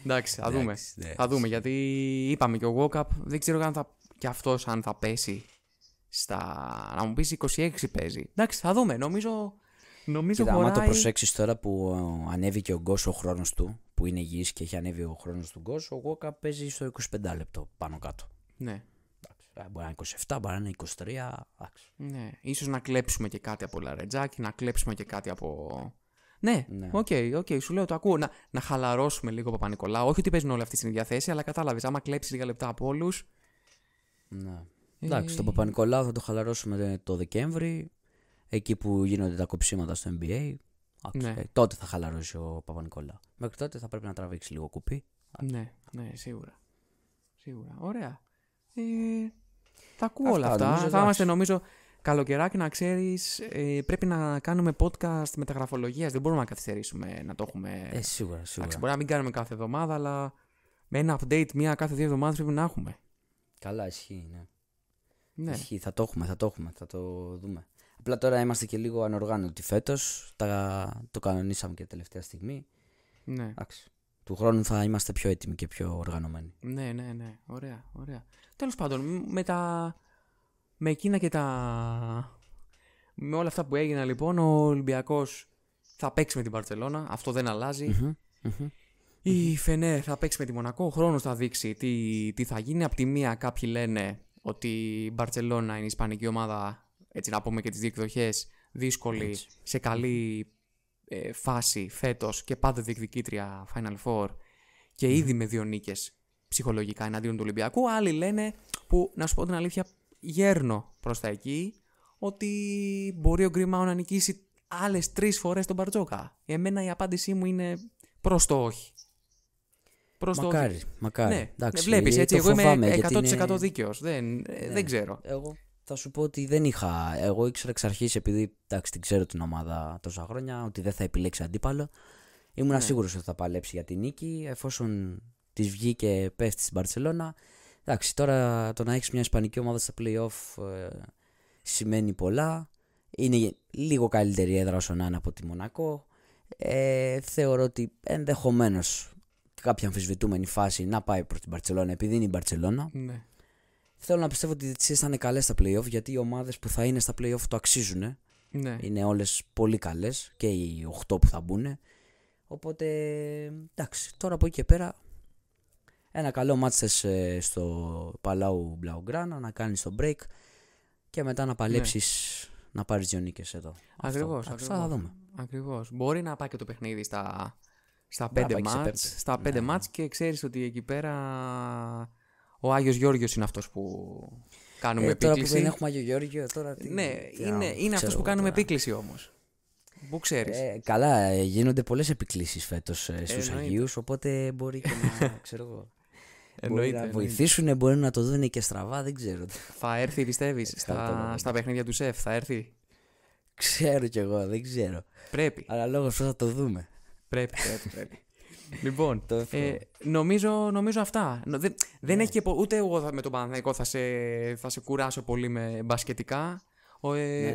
Εντάξει, θα δούμε. Θα δούμε, γιατί είπαμε και ο walk-up δεν ξέρω και αυτός αν θα πέσει να μου πεις 26 παίζει. Εντάξει, θα δούμε. Νομίζω Κοίτα, άμα το προσέξεις τώρα που ανέβηκε ο Γκος ο χρόνος του, που είναι υγιής και έχει ανέβει ο χρόνος του Γκος, ο walk-up παίζει στο 25 λεπτό πάνω κάτω. Ναι. Μπορεί να είναι 27, μπορεί να είναι 23. Ναι, ίσως να κλέψουμε και κάτι από Λαρετζάκη, να κλέψουμε και κάτι από. Ναι, οκ, σου λέω το ακούω. Να χαλαρώσουμε λίγο Παπα-Νικολάου. Όχι ότι παίζουν όλοι αυτοί στην ίδια θέση, αλλά κατάλαβες. Άμα κλέψεις λίγα λεπτά από όλους. Ναι. Εντάξει, τον Παπα-Νικολάου θα το χαλαρώσουμε το Δεκέμβρη, εκεί που γίνονται τα κοψίματα στο NBA. Ναι. Τότε θα χαλαρώσει ο Παπα-Νικολάου. Μέχρι τότε θα πρέπει να τραβήξει λίγο κουπί. Ναι, σίγουρα. Ωραία. Θα ακούω όλα αυτά. Θα είμαστε νομίζω καλοκαιράκι, να ξέρεις. Πρέπει να κάνουμε podcast μεταγραφολογίας. Δεν μπορούμε να καθυστερήσουμε να το έχουμε. Σίγουρα. Μπορεί να μην κάνουμε κάθε εβδομάδα, αλλά με ένα update μία κάθε 2 εβδομάδες πρέπει να έχουμε. Καλά, ισχύει, ναι. Ισχύει, θα το έχουμε, θα το δούμε. Απλά τώρα είμαστε και λίγο ανοργάνωτοι φέτος. Το κανονίσαμε και τελευταία στιγμή. Ναι. Εντάξει. Του χρόνου θα είμαστε πιο έτοιμοι και πιο οργανωμένοι. Ναι. Ωραία. Τέλος πάντων, με εκείνα και με όλα αυτά που έγιναν λοιπόν, ο Ολυμπιακός θα παίξει με την Μπαρτσελώνα. Αυτό δεν αλλάζει. Η Φενέρ θα παίξει με τη Μονακό. Ο χρόνος θα δείξει τι θα γίνει. Απ' τη μία κάποιοι λένε ότι η Μπαρτσελώνα είναι η ισπανική ομάδα, έτσι να πούμε και τις δύο εκδοχές, δύσκολη, έτσι, σε καλή φάση φέτος και πάντα διεκδικήτρια Final Four και ήδη με 2 νίκες ψυχολογικά εναντίον του Ολυμπιακού. Άλλοι λένε, που να σου πω την αλήθεια, γέρνω προς τα εκεί ότι μπορεί ο Γκριμάου να νικήσει άλλες 3 φορές τον Μπαρτζόκα. Εμένα η απάντησή μου είναι προς το όχι. Μακάρι. Ναι, βλέπεις έτσι, εγώ είμαι 100% δίκαιος. Δεν ξέρω. Εγώ θα σου πω ότι δεν είχα. Εγώ ήξερα εξ αρχής, επειδή την ξέρω την ομάδα τόσα χρόνια, ότι δεν θα επιλέξει αντίπαλο. Ήμουν σίγουρος ότι θα παλέψει για την νίκη, εφόσον της βγήκε πέφτει στην Μπαρτσελώνα. Εντάξει, τώρα το να έχεις μια ισπανική ομάδα στα play-off σημαίνει πολλά. Είναι λίγο καλύτερη έδρα όσο να είναι από τη Μονακό. Θεωρώ ότι ενδεχομένως κάποια αμφισβητούμενη φάση να πάει προς την Μπαρτσελώνα, επειδή είναι η Μπαρτσελώνα. Ναι. Θέλω να πιστεύω ότι οι διαιτησίες θα είναι καλές στα play-off, γιατί οι ομάδες που θα είναι στα play-off το αξίζουν. Ναι. Είναι όλες πολύ καλές και οι 8 που θα μπουν. Οπότε εντάξει, τώρα από εκεί και πέρα ένα καλό μάτς στο Παλάου Μπλαουγκράνα, να κάνεις το break και μετά να παλέψεις να πάρεις 2 νίκες εδώ. Ακριβώς. Θα δούμε. Ακριβώς. Μπορεί να πάει και το παιχνίδι στα 5 μάτς. Στα 5 μάτς και ξέρεις ότι εκεί πέρα ο Άγιος Γιώργιος είναι αυτός που κάνουμε επίκληση. Τώρα που δεν έχουμε Άγιο Γιώργιο, τώρα τι. Ναι, είναι αυτός που κάνουμε επίκληση όμως. Πού ξέρεις. Καλά, γίνονται πολλές επικλήσεις φέτος στους Αγίους, οπότε μπορεί και να ξέρω εγώ. Μπορεί να βοηθήσουν, μπορεί να το δουν και στραβά, δεν ξέρω. Θα έρθει, πιστεύεις, στα παιχνίδια του ΣΕΦ, θα έρθει. Ξέρω κι εγώ, δεν ξέρω. Πρέπει. Αλλά λόγος θα το δούμε. Πρέπει. Λοιπόν, νομίζω αυτά. Δεν έχει και ούτε εγώ με τον Παναθηναϊκό θα σε κουράσω πολύ με μπασκετικά.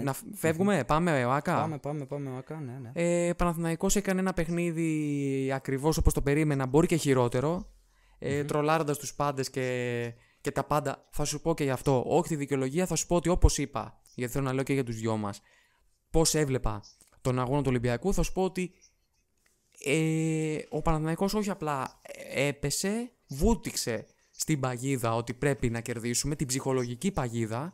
Να φεύγουμε, πάμε ΟΑΚΑ. Πάμε ΟΑΚΑ, ναι. Παναθηναϊκός έκανε ένα παιχνίδι ακριβώς όπως το περίμενα, μπορεί και χειρότερο. Τρολάροντας τους πάντες και τα πάντα. Θα σου πω και γι' αυτό. Όχι τη δικαιολογία, θα σου πω ότι όπως είπα, γιατί θέλω να λέω και για τους δυο μας, πώς έβλεπα τον αγώνα του Ολυμπιακού, θα σου πω ότι ο Παναθηναϊκός όχι απλά έπεσε, βούτυξε στην παγίδα ότι πρέπει να κερδίσουμε, την ψυχολογική παγίδα.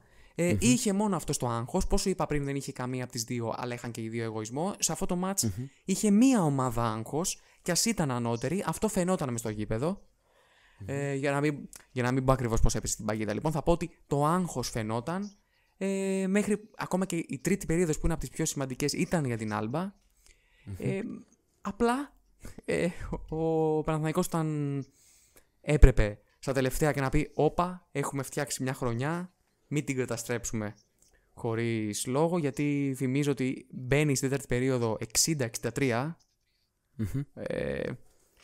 Είχε μόνο αυτό το άγχος. Πόσο είπα πριν, δεν είχε καμία από τις δύο, αλλά είχαν και οι δύο εγωισμό. Σε αυτό το μάτς είχε μία ομάδα άγχος, και ας ήταν ανώτερη, αυτό φαινόταν μες στο γήπεδο. Για να μην πω ακριβώς πώς έπεσε στην παγίδα. Λοιπόν, θα πω ότι το άγχος φαινόταν μέχρι ακόμα και η τρίτη περίοδος, που είναι από τις πιο σημαντικές, ήταν για την Άλμπα. Απλά ο Παναθηναϊκός όταν έπρεπε στα τελευταία και να πει όπα, έχουμε φτιάξει μια χρονιά, μην την καταστρέψουμε χωρίς λόγο, γιατί θυμίζω ότι μπαίνει στη τέταρτη περίοδο 60-63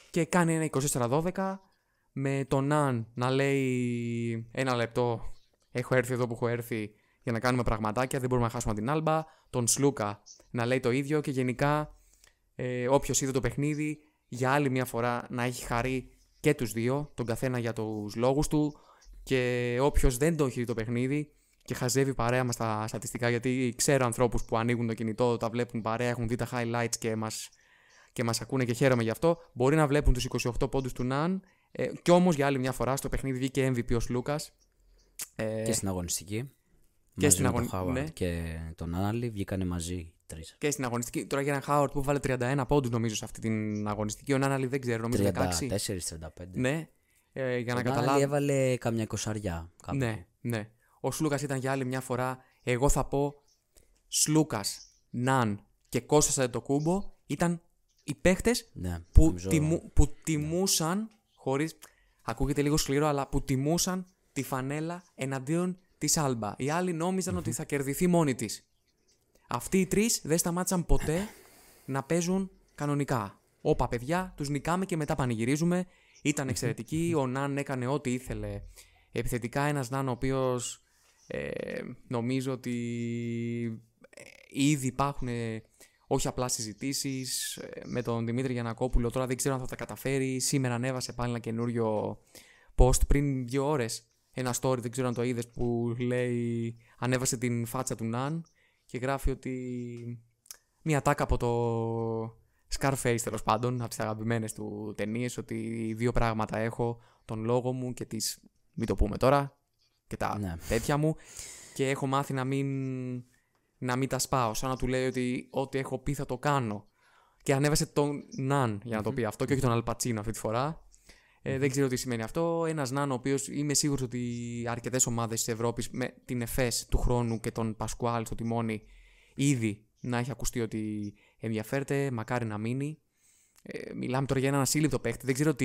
και κάνει ένα 24-12 με τον Ναν να λέει ένα λεπτό, έχω έρθει εδώ που έχω έρθει για να κάνουμε πραγματάκια, δεν μπορούμε να χάσουμε την Άλμπα. Τον Σλούκα να λέει το ίδιο, και γενικά όποιος είδε το παιχνίδι για άλλη μια φορά να έχει χαρεί και τους δύο, τον καθένα για τους λόγους του, και όποιος δεν το έχει δει το παιχνίδι και χαζεύει παρέα μας τα στατιστικά, γιατί ξέρω ανθρώπους που ανοίγουν το κινητό, τα βλέπουν παρέα, έχουν δει τα highlights και μας ακούνε και χαίρομαι γι' αυτό, μπορεί να βλέπουν τους 28 πόντους του Ναν, και όμως για άλλη μια φορά στο παιχνίδι βγήκε MVP ο Λούκας. Και στην αγωνιστική. Και στην αγωνιστική. Ναι. Και τον Άναλι βγήκανε μαζί 3. Και στην αγωνιστική. Τώρα για έναν Χάουαρτ που βάλε 31 πόντους νομίζω σε αυτή την αγωνιστική. Ο Άναλι δεν ξέρω, νομίζω 34-35. Ναι. Για να καταλάβω. Ο Άναλι έβαλε καμιά 20. Ναι. Ο Σλούκας ήταν για άλλη μια φορά. Εγώ θα πω Σλούκας, Ναν και Κώστας Αντετοκούμπο ήταν οι παίχτες που τιμούσαν, χωρίς, ακούγεται λίγο σκληρό, αλλά που τιμούσαν τη φανέλα εναντίον της Άλμπα. Οι άλλοι νόμιζαν ότι θα κερδιθεί μόνη της. Αυτοί οι τρεις δεν σταμάτησαν ποτέ να παίζουν κανονικά. Όπα παιδιά, τους νικάμε και μετά πανηγυρίζουμε. Ήταν εξαιρετικοί. Ο Ναν έκανε ό,τι ήθελε επιθετικά. Ένας Ναν ο οποίος νομίζω ότι ήδη υπάρχουν όχι απλά συζητήσεις με τον Δημήτρη Γιαννακόπουλο. Τώρα δεν ξέρω αν θα τα καταφέρει. Σήμερα ανέβασε πάλι ένα καινούριο post πριν 2 ώρες. Ένα story, δεν ξέρω αν το είδες, που λέει, ανέβασε την φάτσα του Ναν και γράφει ότι μια τάκα από το Scarface, τέλος πάντων, από τις αγαπημένες του ταινίες, ότι 2 πράγματα έχω, τον λόγο μου και τις, μην το πούμε τώρα, και τα τέτοια μου, και έχω μάθει να μην τα σπάω, σαν να του λέει ότι ό,τι έχω πει θα το κάνω. Και ανέβασε τον Ναν για να το πει αυτό και όχι τον Αλπατσίνο αυτή τη φορά. Δεν ξέρω τι σημαίνει αυτό. Ένας Ναν, ο οποίος είμαι σίγουρος ότι αρκετές ομάδες της Ευρώπης με την ΕΦΕΣ του χρόνου και τον Πασκουάλ στο τιμόνι ήδη να έχει ακουστεί ότι ενδιαφέρεται, μακάρι να μείνει. Μιλάμε τώρα για έναν ασύλληπτο παίχτη. Δεν ξέρω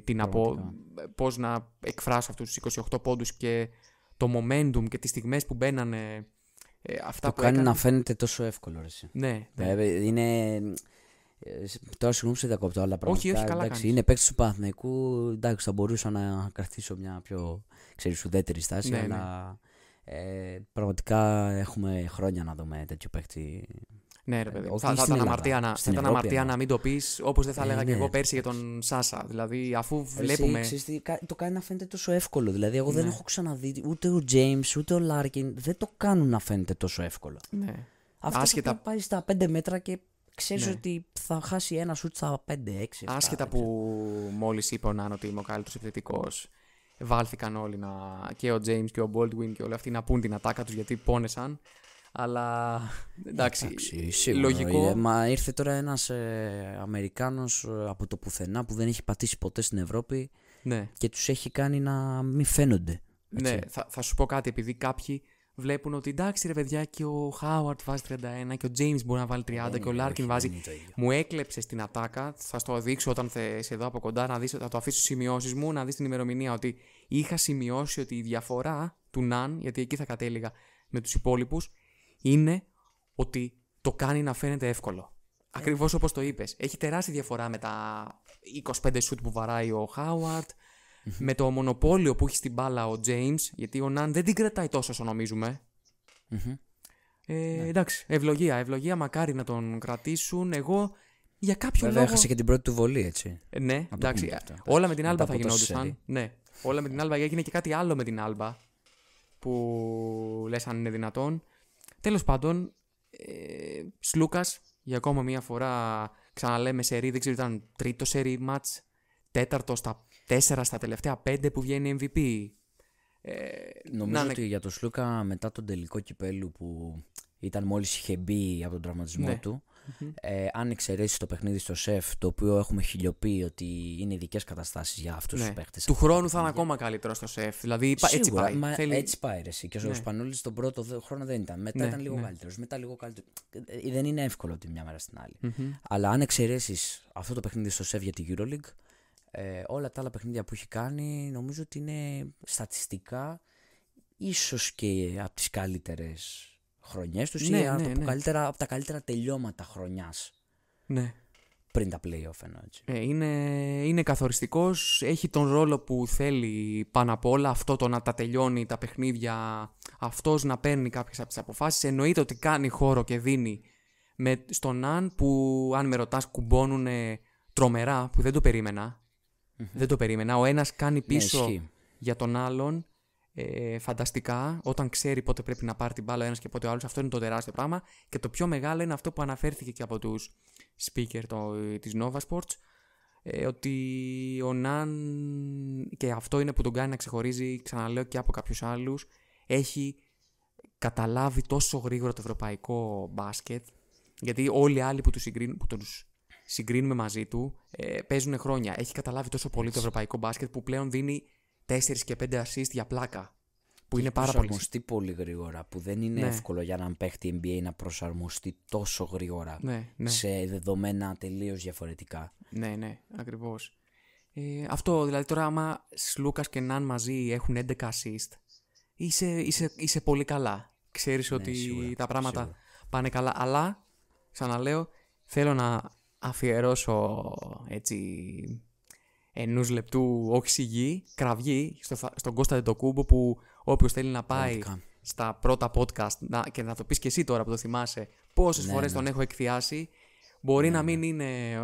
τι να πω, πώς να εκφράσω αυτούς τους 28 πόντους και το momentum και τις στιγμές που μπαίνανε. Αυτά το που κάνει έκανε να φαίνεται τόσο εύκολο. Εσύ. Ναι. Είναι. Τώρα συγγνώμη που σε διακόπτω, αλλά πραγματικά όχι, καλά εντάξει, κάνεις. είναι παίκτης του Παναθηναϊκού. Εντάξει, θα μπορούσα να κρατήσω μια πιο ουδέτερη στάση, Ναι, αλλά πραγματικά έχουμε χρόνια να δούμε τέτοιο παίκτη. Ναι, ρε παιδί. όχι Θα στην ήταν Ελλάδα, στην αμαρτία Ευρώπη, να μην το πεις, όπως δεν θα έλεγα και ναι. εγώ πέρσι για τον Σάσα. Δηλαδή, αφού Εσύ, βλέπουμε. ξέρεις τι, το κάνει να φαίνεται τόσο εύκολο. Δηλαδή, εγώ δεν Ναι. έχω ξαναδεί ούτε ο James ούτε ο Larkin δεν το κάνουν να φαίνεται τόσο εύκολο. Ναι. Αυτό Άσχετα- θα πάει στα 5 μέτρα και ξέρεις Ναι. ότι θα χάσει ένα σουτ στα 5-6. Άσχετα που μόλις είπε ο Νάν ότι είμαι ο καλύτερος επιθετικός, βάλθηκαν όλοι και ο James και ο Baldwin και όλοι αυτοί να πούν την ατάκα τους γιατί πόνεσαν. Αλλά εντάξει, σίγουρα, λογικό. Μα ήρθε τώρα ένας Αμερικάνος από το πουθενά που δεν έχει πατήσει ποτέ στην Ευρώπη Ναι, και τους έχει κάνει να μην φαίνονται. ναι. Θα σου πω κάτι, επειδή κάποιοι βλέπουν ότι εντάξει ρε παιδιά και ο Χάουαρτ βάζει 31 και ο James μπορεί να βάλει 30 και ο Λάρκιν βάζει. Μου έκλεψε την ατάκα. Θα στο δείξω όταν σε δω από κοντά, να δεις, θα το αφήσω στις σημειώσεις μου, να δεις την ημερομηνία. Ότι είχα σημειώσει ότι η διαφορά του Ναν, γιατί εκεί θα κατέληγα με τους υπόλοιπους, είναι ότι το κάνει να φαίνεται εύκολο. Ακριβώς όπως το είπες. Έχει τεράστια διαφορά με τα 25 σουτ που βαράει ο Χάουαρτ, με το μονοπόλιο που έχει στην μπάλα ο James, γιατί ο Ναν δεν την κρατάει τόσο όσο νομίζουμε. Εντάξει, ευλογία, μακάρι να τον κρατήσουν. Εγώ για κάποιο Βέβαια λόγο. έχασε και την πρώτη του βολή, έτσι. Ναι, το εντάξει. πούμε αυτό. Όλα με την Μετά Άλμπα θα από τόση γινόντουσαν. σερί. Ναι, όλα με την Άλμπα. Έγινε και κάτι άλλο με την Άλμπα που λες αν είναι δυνατόν. Τέλος πάντων, Σλούκας για ακόμα μία φορά, ξαναλέμε σερί, δεν ξέρω ήταν τρίτο σερί μάτς, τέταρτο στα 4 στα τελευταία 5 που βγαίνει MVP. Νομίζω ότι για τον Σλούκα μετά τον τελικό κυπέλου που ήταν μόλις είχε μπει από τον τραυματισμό Ναι. του, αν εξαιρέσει το παιχνίδι στο ΣΕΦ, το οποίο έχουμε χιλιοποιεί ότι είναι ειδικές καταστάσεις για αυτούς τους παίχτες. Του χρόνου θα είναι ακόμα καλύτερο στο ΣΕΦ. Δηλαδή έτσι Σίγουρα, πάει. μα Θέλει... έτσι πάει ρε, εσύ. Και ο Σπανούλης τον πρώτο χρόνο δεν ήταν. Μετά ήταν λίγο καλύτερος. Μετά λίγο καλύτερο. Δεν είναι εύκολο τη μια μέρα στην άλλη. Αλλά αν εξαιρέσεις αυτό το παιχνίδι στο ΣΕΦ για τη EuroLeague, όλα τα άλλα παιχνίδια που έχει κάνει νομίζω ότι είναι στατιστικά ίσως και από τις καλύτερες χρονιές τους ή από τα καλύτερα τελειώματα χρονιάς Ναι. πριν τα play-off εννοώ, έτσι. Είναι καθοριστικός, έχει τον ρόλο που θέλει πάνω απ' όλα, αυτό το να τα τελειώνει τα παιχνίδια, αυτός να παίρνει κάποιες από τις αποφάσεις. Εννοείται ότι κάνει χώρο και δίνει στον Ναν που αν με ρωτάς κουμπώνουν τρομερά που δεν το περίμενα. Δεν το περίμενα. Ο ένας κάνει πίσω για τον άλλον φανταστικά, όταν ξέρει πότε πρέπει να πάρει την μπάλα ο ένας και πότε ο άλλος. Αυτό είναι το τεράστιο πράγμα. Και το πιο μεγάλο είναι αυτό που αναφέρθηκε και από τους speaker της Nova Sports, ότι ο Ναν, και αυτό είναι που τον κάνει να ξεχωρίζει, ξαναλέω, και από κάποιους άλλους, έχει καταλάβει τόσο γρήγορα το ευρωπαϊκό μπάσκετ, γιατί όλοι οι άλλοι που τους συγκρίνουμε μαζί του παίζουν χρόνια. Έχει καταλάβει τόσο πολύ το ευρωπαϊκό μπάσκετ που πλέον δίνει 4 και 5 assist για πλάκα. Που είναι πάρα πολύ. Προσαρμοστεί πολύ γρήγορα. Που δεν είναι εύκολο για έναν παίχτη NBA να προσαρμοστεί τόσο γρήγορα σε δεδομένα τελείως διαφορετικά. Ναι, ακριβώς. Αυτό δηλαδή τώρα, άμα Σλούκας και Ναν μαζί έχουν 11 assist, είσαι πολύ καλά. Ξέρεις ότι σίγουρα, τα πράγματα πάνε καλά. Αλλά, ξαναλέω, θέλω να αφιερώσω έτσι ενός λεπτού οξυγή, κραυγή στον Κώστα Τετοκούμπο, που όποιος θέλει να πάει στα πρώτα podcast και να το πεις και εσύ τώρα που το θυμάσαι πόσες φορές τον έχω εκθιάσει. Μπορεί να μην είναι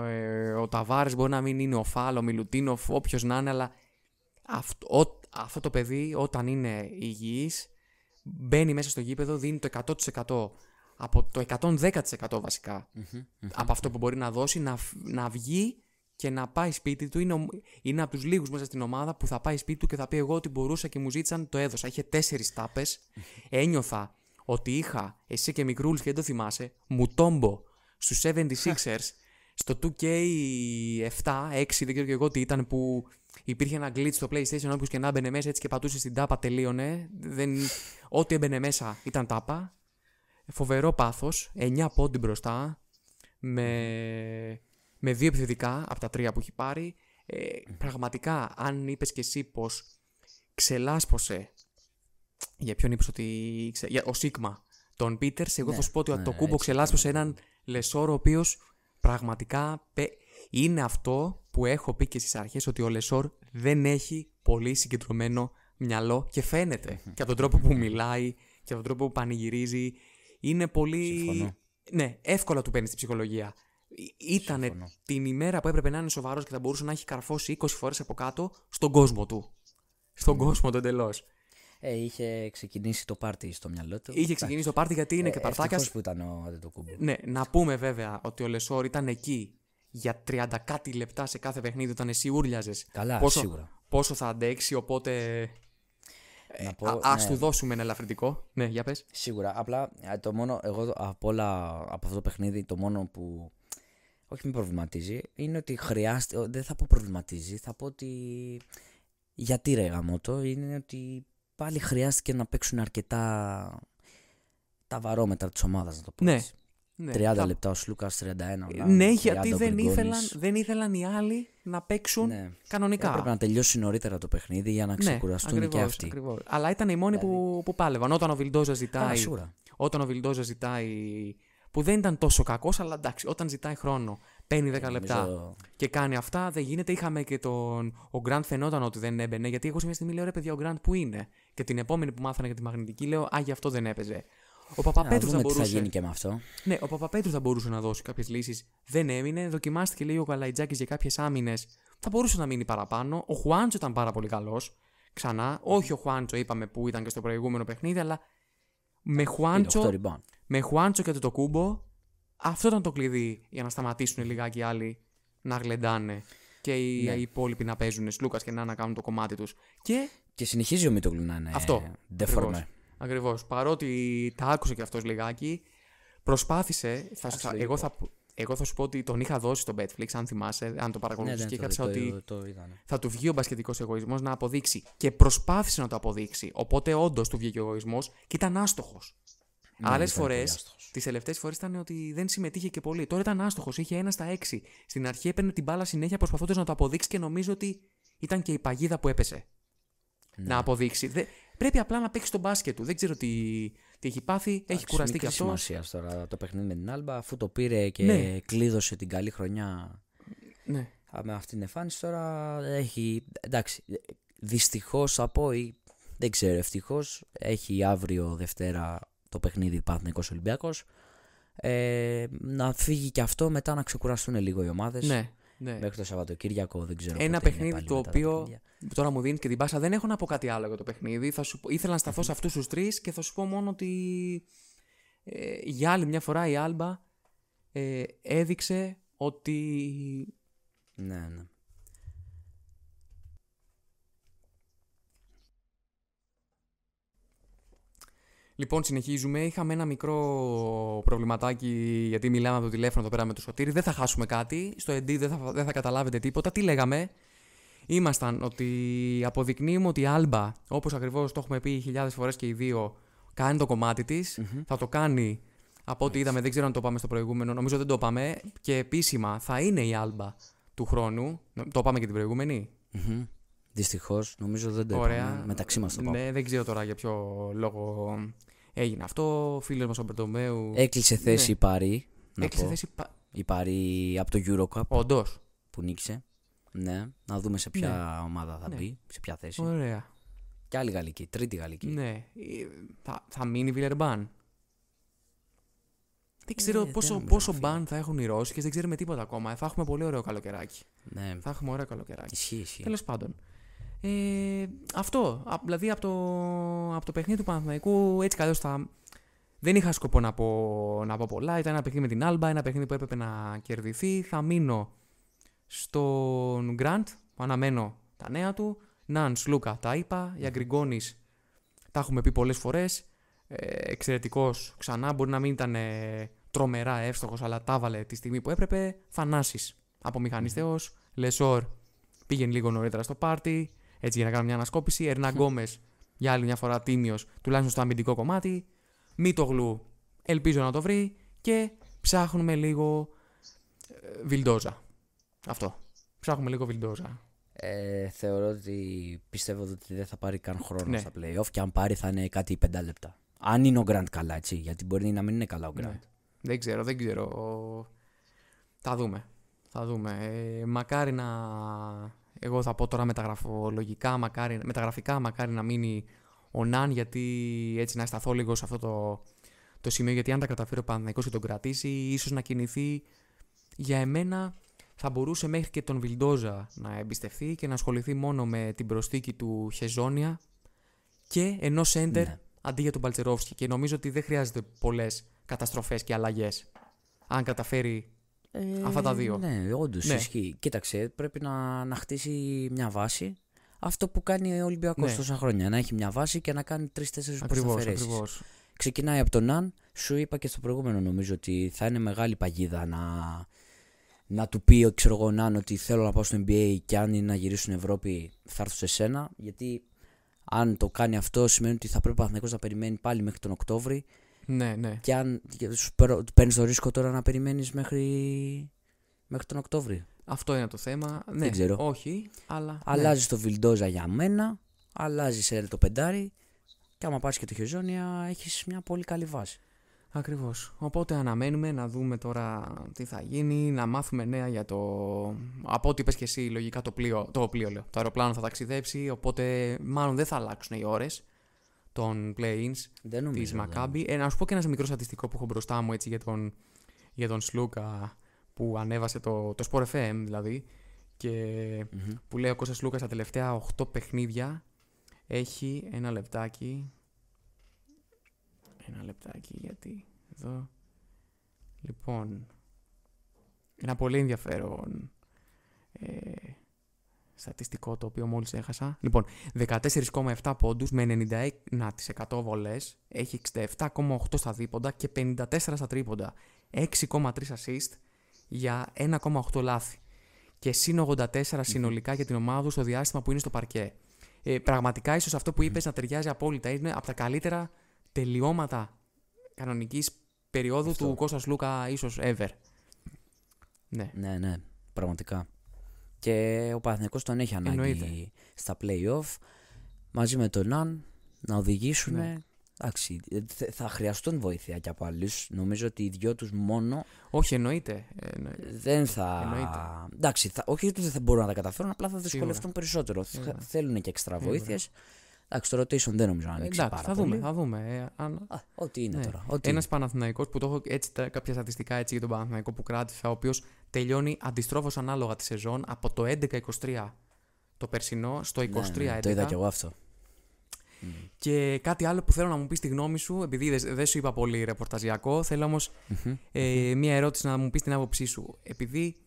ο Ταβάρες, μπορεί να μην είναι ο Φάλ, ο Μιλουτίνοφ, όποιος να είναι, αλλά αυτό το παιδί όταν είναι υγιής μπαίνει μέσα στο γήπεδο, δίνει το 100%, από το 110% βασικά από αυτό που μπορεί να δώσει, να βγει και να πάει σπίτι του. Είναι από τους λίγους μέσα στην ομάδα που θα πάει σπίτι του και θα πει: εγώ ότι μπορούσα και μου ζήτησαν, το έδωσα. Είχε 4 τάπες. Ένιωθα ότι είχα, εσύ και μικρούλης και δεν το θυμάσαι, Μουτόμπο στους 76ers στο 2K7, 6, δεν ξέρω και εγώ τι ήταν, που Υπήρχε ένα glitch στο PlayStation, όποιος και να έμπαινε μέσα έτσι και πατούσε στην τάπα, τελείωνε. Ό,τι έμπαινε μέσα ήταν τάπα. Φοβερό πάθος. 9 πόντι μπροστά. Με 2 επιθετικά από τα 3 που έχει πάρει. Πραγματικά, αν είπες και εσύ πως ξελάσπωσε. Για ποιον είπες ότι. Ο Σίγμα. Τον Πίτερς, εγώ θα σου πω ότι το Κούμπο ξελάσπωσε έναν Λεσόρ, ο οποίος πραγματικά είναι αυτό που έχω πει και στις αρχές, ότι ο Λεσόρ δεν έχει πολύ συγκεντρωμένο μυαλό και φαίνεται και από τον τρόπο που μιλάει και από τον τρόπο που πανηγυρίζει. Είναι πολύ. Συμφωνώ. Ναι, εύκολα του παίρνει στην ψυχολογία. Ήτανε την ημέρα που έπρεπε να είναι σοβαρός και θα μπορούσε να έχει καρφώσει 20 φορές από κάτω στον κόσμο του. Στον κόσμο του εντελώς. Είχε ξεκινήσει το πάρτι στο μυαλό του. Είχε ξεκινήσει το πάρτι γιατί είναι και παρτάκιας. Ευτυχώς που ήταν ο Αντετοκούμπο. Ναι, να πούμε βέβαια ότι ο Λεσόρ ήταν εκεί για 30 κάτι λεπτά σε κάθε παιχνίδι όταν εσύ ούρλιαζες. Καλά, σίγουρα. Πόσο θα αντέξει, οπότε. Ας του δώσουμε ένα ελαφρυντικό. Ναι, για πες. Σίγουρα. Απλά το μόνο, εγώ από αυτό το παιχνίδι, το μόνο που όχι με προβληματίζει είναι ότι χρειάζεται. Δεν θα πω προβληματίζει, θα πω ότι. Γιατί ρε γαμώτο, είναι ότι πάλι χρειάστηκε να παίξουν αρκετά τα βαρόμετρα της ομάδας, να το πω. Ναι. Έτσι. 30 λεπτά ο Σλούκας, 31 ο Λάμπ, Ναι, γιατί δεν ήθελαν οι άλλοι να παίξουν κανονικά. Έπρεπε να τελειώσει νωρίτερα το παιχνίδι για να ξεκουραστούν και αυτοί. Ακριβώς. Αλλά ήταν οι μόνοι που πάλευαν. Όταν ο Βιλντόζα ζητάει. Όταν ο Βιλντόζα ζητάει. Που δεν ήταν τόσο κακός, αλλά εντάξει, όταν ζητάει χρόνο, παίρνει 10 λεπτά και κάνει αυτά, δεν γίνεται. Είχαμε και ο Γκραντ, φαινόταν ότι δεν έμπαινε, γιατί εγώ σε μια στιγμή λέω ρε παιδιά, ο Γκραντ που είναι. Και την επόμενη που μάθανε για τη μαγνητική, λέω γι' αυτό δεν έπαιζε. Ο Παπαπέτρου θα μπορούσε. Τι θα γίνει και με αυτό. Ναι, ο Παπαπέτρου θα μπορούσε να δώσει κάποιες λύσεις. Δεν έμεινε. Δοκιμάστηκε λίγο ο Καλαϊτζάκης για κάποιες άμυνες. Θα μπορούσε να μείνει παραπάνω. Ο Χουάντσο ήταν πάρα πολύ καλός. Ξανά. Όχι ο Χουάντσο, είπαμε που ήταν και στο προηγούμενο παιχνίδι, αλλά με Χουάντσο και το Κούμπο, αυτό ήταν το κλειδί για να σταματήσουν λιγάκι οι άλλοι να γλεντάνε και οι υπόλοιποι να παίζουν Σλούκας και να κάνουν το κομμάτι τους. Και συνεχίζει ο Μίτογλου να είναι ντεφορμέ. Ακριβώς. Παρότι τα άκουσε και αυτός λιγάκι, προσπάθησε. Εγώ θα σου πω ότι τον είχα δώσει στο Betflix, αν θυμάσαι, αν το παρακολουθήσεις, και είχα ότι θα του βγει ο μπασκετικός εγωισμός να αποδείξει. Και προσπάθησε να το αποδείξει. Οπότε όντως του βγήκε ο εγωισμός και ήταν άστοχος. Άλλες φορές, τις τελευταίες φορές ήταν ότι δεν συμμετείχε και πολύ. Τώρα ήταν άστοχος, είχε 1 στα 6. Στην αρχή έπαιρνε την μπάλα συνέχεια προσπαθώντας να το αποδείξει και νομίζω ότι ήταν και η παγίδα που έπεσε. Να αποδείξει. Πρέπει απλά να παίξει τον μπάσκετ του. Δεν ξέρω τι έχει πάθει. Έχει κουραστεί κι αυτό. Έχει σημασία τώρα το παιχνίδι με την Άλμπα, αφού το πήρε και κλείδωσε την καλή χρονιά. Ναι. Με αυτήν την εμφάνιση τώρα έχει. Εντάξει, δυστυχώς θα πω, ή δεν ξέρω, ευτυχώς έχει αύριο Δευτέρα το παιχνίδι Παναθηναϊκός Ολυμπιακός. Να φύγει και αυτό, μετά να ξεκουραστούν λίγο οι ομάδες. Ναι. Μέχρι το Σαββατοκύριακο δεν ξέρω. Ένα παιχνίδι το οποίο τώρα μου δίνει και την πάσα. Δεν έχω να πω κάτι άλλο για το παιχνίδι. Ήθελα να σταθώ σε αυτούς τους τρεις και θα σου πω μόνο ότι για άλλη μια φορά η Άλμπα έδειξε ότι. Ναι. Λοιπόν, συνεχίζουμε. Είχαμε ένα μικρό προβληματάκι γιατί μιλάμε από το τηλέφωνο εδώ πέρα με το Σωτήρη. Δεν θα χάσουμε κάτι. Στο edit δεν θα καταλάβετε τίποτα. Τι λέγαμε? Ήμασταν ότι αποδεικνύουμε ότι η Άλμπα, όπως ακριβώς το έχουμε πει χιλιάδες φορές και οι δύο, κάνει το κομμάτι της. Θα το κάνει από ό,τι είδαμε. Δεν ξέρω αν το είπαμε στο προηγούμενο. Νομίζω δεν το είπαμε. Και επίσημα θα είναι η Άλμπα του χρόνου. Το είπαμε και την προηγούμενη. Δυστυχώς, νομίζω δεν το είπαμε. Μεταξύ μας το είπαμε. Ναι, δεν ξέρω τώρα για ποιο λόγο έγινε αυτό. Ο φίλος μας ο Μπερτομέου. Έκλεισε θέση η Παρί. Έκλεισε θέση η Παρί από το Eurocup. Όντως. Που νίκησε. Ναι, να δούμε σε ποια ομάδα θα μπει, σε ποια θέση. Ωραία. Και άλλη γαλλική, τρίτη γαλλική. Ναι. Θα μείνει η Βιλερμπάν. Δεν ξέρω πόσο μπαν θα έχουν οι Ρώσικες, δεν ξέρουμε τίποτα ακόμα. Θα έχουμε πολύ ωραίο καλοκαιράκι. Ναι. Θα έχουμε ωραίο καλοκαιράκι. Ισχύει. Τέλος πάντων. Αυτό. Δηλαδή από το παιχνίδι του Παναθηναϊκού έτσι καλώς δεν είχα σκοπό να πω πολλά. Ήταν ένα παιχνίδι με την Άλμπα, ένα παιχνίδι που έπρεπε να κερδιθεί. Θα μείνω στον Γκραντ, που αναμένω τα νέα του. Ναν, Σλούκα, τα είπα. Για Γκριγκόνης τα έχουμε πει πολλές φορές. Εξαιρετικός ξανά. Μπορεί να μην ήταν τρομερά εύστοχος, αλλά τα έβαλε τη στιγμή που έπρεπε. Θανάσης από μηχανιστέος. Λεσόρ πήγαινε λίγο νωρίτερα στο πάρτι, έτσι για να κάνω μια ανασκόπηση. Ερνάν Γκόμες για άλλη μια φορά τίμιος, τουλάχιστον στο αμυντικό κομμάτι. Μίτογλου, ελπίζω να το βρει. Και ψάχνουμε λίγο Βιλντόζα. Αυτό. Ψάχνουμε λίγο Βιλντόζα. Θεωρώ ότι πιστεύω ότι δεν θα πάρει καν χρόνο στα play-off και αν πάρει θα είναι κάτι 5 λεπτά. Αν είναι ο Γκραντ καλά, έτσι. Γιατί μπορεί να μην είναι καλά ο Γκραντ. Ναι. Δεν ξέρω. Θα δούμε. Μακάρι να. Εγώ θα πω τώρα μεταγραφικά, μακάρι να μείνει ο Ναν, γιατί έτσι να σταθώ λίγο σε αυτό το σημείο. Γιατί αν τα καταφέρει ο Παναθηναϊκός και τον κρατήσει, ίσως να κινηθεί. Για εμένα θα μπορούσε μέχρι και τον Βιλντόζα να εμπιστευτεί και να ασχοληθεί μόνο με την προσθήκη του Χεζόνια και ενός σέντερ αντί για τον Παλτσερόφσκι. Και νομίζω ότι δεν χρειάζεται πολλές καταστροφές και αλλαγές αν καταφέρει αυτά τα δύο. Ναι, όντως ισχύει. Κοίταξε, πρέπει να χτίσει μια βάση. Αυτό που κάνει ο Ολυμπιακός τόσα χρόνια. Να έχει μια βάση και να κάνει 3-4 προσταφαιρέσεις. Ξεκινάει από τον Ναν. Σου είπα και στο προηγούμενο, νομίζω ότι θα είναι μεγάλη παγίδα να του πει ο Ναν ότι θέλω να πάω στο NBA και αν είναι να γυρίσω στην Ευρώπη θα έρθω σε σένα. Γιατί αν το κάνει αυτό σημαίνει ότι θα πρέπει ο Παναθηναϊκός να περιμένει πάλι μέχρι τον Οκτώβρη. Ναι. Και αν παίρνεις το ρίσκο τώρα να περιμένεις μέχρι τον Οκτώβρη. Αυτό είναι το θέμα. Δεν ξέρω. Όχι, αλλά. Αλλάζει το Βιλντόζα για μένα, αλλάζει το πεντάρι και άμα πάρεις και το Χεζόνια έχεις μια πολύ καλή βάση. Ακριβώς. Οπότε αναμένουμε να δούμε τώρα τι θα γίνει, να μάθουμε νέα για το. Από ό,τι είπες και εσύ, λογικά το αεροπλάνο θα ταξιδέψει, οπότε μάλλον δεν θα αλλάξουν οι ώρες των play-ins της Μακάμπι. Να σου πω και ένα μικρό στατιστικό που έχω μπροστά μου έτσι, για τον Σλούκα που ανέβασε το Sport FM δηλαδή και που λέει ο Κώστας Σλούκας στα τελευταία 8 παιχνίδια έχει ένα λεπτάκι γιατί εδώ λοιπόν ένα πολύ ενδιαφέρον στατιστικό το οποίο μόλις έχασα. Λοιπόν, 14,7 πόντους με 91% βολές, έχει 67,8 στα δίποντα και 54 στα τρίποντα, 6,3 assist για 1,8 λάθη και συν 84 συνολικά για την ομάδα του στο διάστημα που είναι στο παρκέ. Πραγματικά ίσως αυτό που είπες να ταιριάζει απόλυτα, είναι από τα καλύτερα τελειώματα κανονικής περίοδου του Κώστα Λούκα ίσως ever. Ναι, πραγματικά. Και ο Παναθηναϊκός τον έχει ανάγκη στα play-off μαζί με τον Ναν να οδηγήσουν. Ναι. Εντάξει, θα χρειαστούν βοήθεια και από άλλους. Νομίζω ότι οι δυο τους μόνο. Όχι, εννοείται. Δεν θα. Εννοείται. Εντάξει, όχι ότι δεν θα μπορούν να τα καταφέρουν, απλά θα δυσκολευτούν περισσότερο. Θέλουν και εξτρά βοήθειες. Εντάξει, το rotation δεν νομίζω να ανοίξει πάρα πολύ. Θα δούμε. Ό,τι είναι τώρα. Ένας Παναθηναϊκός που το έχω έτσι, κάποια στατιστικά έτσι, για τον Παναθηναϊκό που κράτησα, ο οποίος τελειώνει αντιστρόφως ανάλογα τη σεζόν από το 11-23 το περσινό στο 23-11. Το είδα κι εγώ αυτό. Και κάτι άλλο που θέλω να μου πεις τη γνώμη σου, επειδή δεν σου είπα πολύ ρεπορταζιακό, θέλω όμως μία ερώτηση να μου πεις την άποψή σου. Επειδή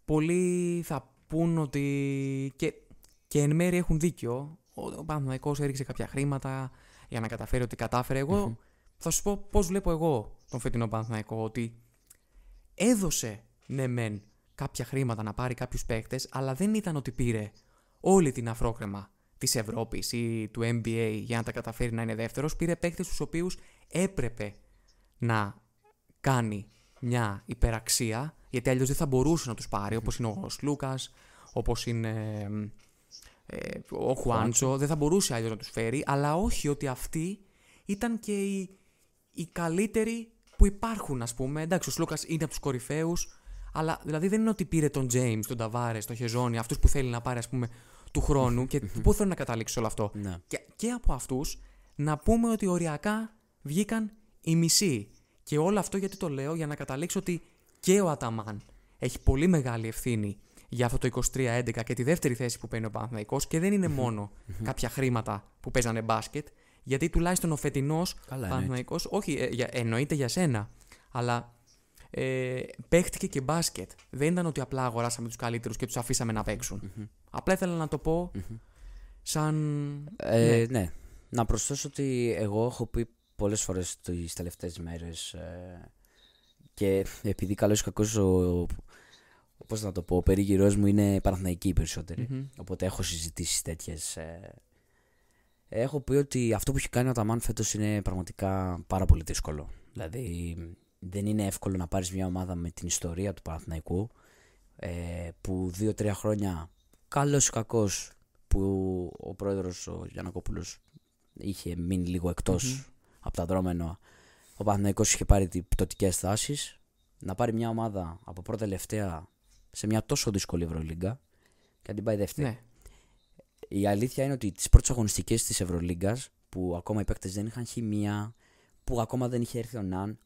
πολλοί θα πούν ότι και εν μέρει έχουν δίκιο, ο Παναθηναϊκός έριξε κάποια χρήματα για να καταφέρει ότι κατάφερε. Εγώ θα σου πω πώς βλέπω εγώ τον φετινό Παναθηναϊκό, ότι έδωσε ναι μεν κάποια χρήματα να πάρει κάποιους παίκτες, αλλά δεν ήταν ότι πήρε όλη την αφρόκρεμα της Ευρώπης ή του NBA για να τα καταφέρει να είναι δεύτερος. Πήρε παίκτες τους οποίους έπρεπε να κάνει μια υπεραξία, γιατί αλλιώς δεν θα μπορούσε να τους πάρει, όπως είναι ο Σλούκας, όπως είναι ο Χουάντσο, δεν θα μπορούσε αλλιώς να τους φέρει, αλλά όχι ότι αυτοί ήταν και οι καλύτεροι που υπάρχουν, ας πούμε. Εντάξει, ο Σλούκας είναι από τους κορυφαίους, αλλά δηλαδή δεν είναι ότι πήρε τον James, τον Ταβάρες, τον Χεζόνι, αυτούς που θέλει να πάρει, ας πούμε, του χρόνου. Και πού θέλω να καταλήξω όλο αυτό. Ναι. Και από αυτούς να πούμε ότι οριακά βγήκαν οι μισοί. Και όλο αυτό γιατί το λέω, για να καταλήξω ότι και ο Αταμάν έχει πολύ μεγάλη ευθύνη για αυτό το 23-11 και τη δεύτερη θέση που παίρνει ο Παναθηναϊκός, και δεν είναι μόνο κάποια χρήματα που παίζανε μπάσκετ, γιατί τουλάχιστον ο φετινός Παναθηναϊκός, όχι εννοείται για σένα, αλλά παίχτηκε και μπάσκετ. Δεν ήταν ότι απλά αγοράσαμε τους καλύτερους και τους αφήσαμε να παίξουν. Απλά ήθελα να το πω σαν. Ναι. Να προσθέσω ότι εγώ έχω πει πολλές φορές τις τελευταίες μέρες και επειδή καλώς ή κακώς πώς να το πω, ο περίγυρός μου είναι Παναθηναϊκοί περισσότεροι. Οπότε έχω συζητήσει τέτοιες. Έχω πει ότι αυτό που έχει κάνει ο Αταμάν φέτος είναι πραγματικά πάρα πολύ δύσκολο. Δηλαδή δεν είναι εύκολο να πάρεις μια ομάδα με την ιστορία του Παναθηναϊκού που 2-3 χρόνια καλός ή κακός που ο πρόεδρος ο Γιαννακόπουλος είχε μείνει λίγο εκτός από τα δρόμενα. Ο Παναθηναϊκός είχε πάρει πτωτικές τάσεις. Να πάρει μια ομάδα από πρώτα τελευταία σε μια τόσο δύσκολη Ευρωλίγκα και να την πάει δεύτερη. Ναι. Η αλήθεια είναι ότι τις πρώτες αγωνιστικές της Ευρωλίγκας, που ακόμα οι παίκτες δεν είχαν χημεία, που ακόμα δεν είχε έρθει ο Ναν,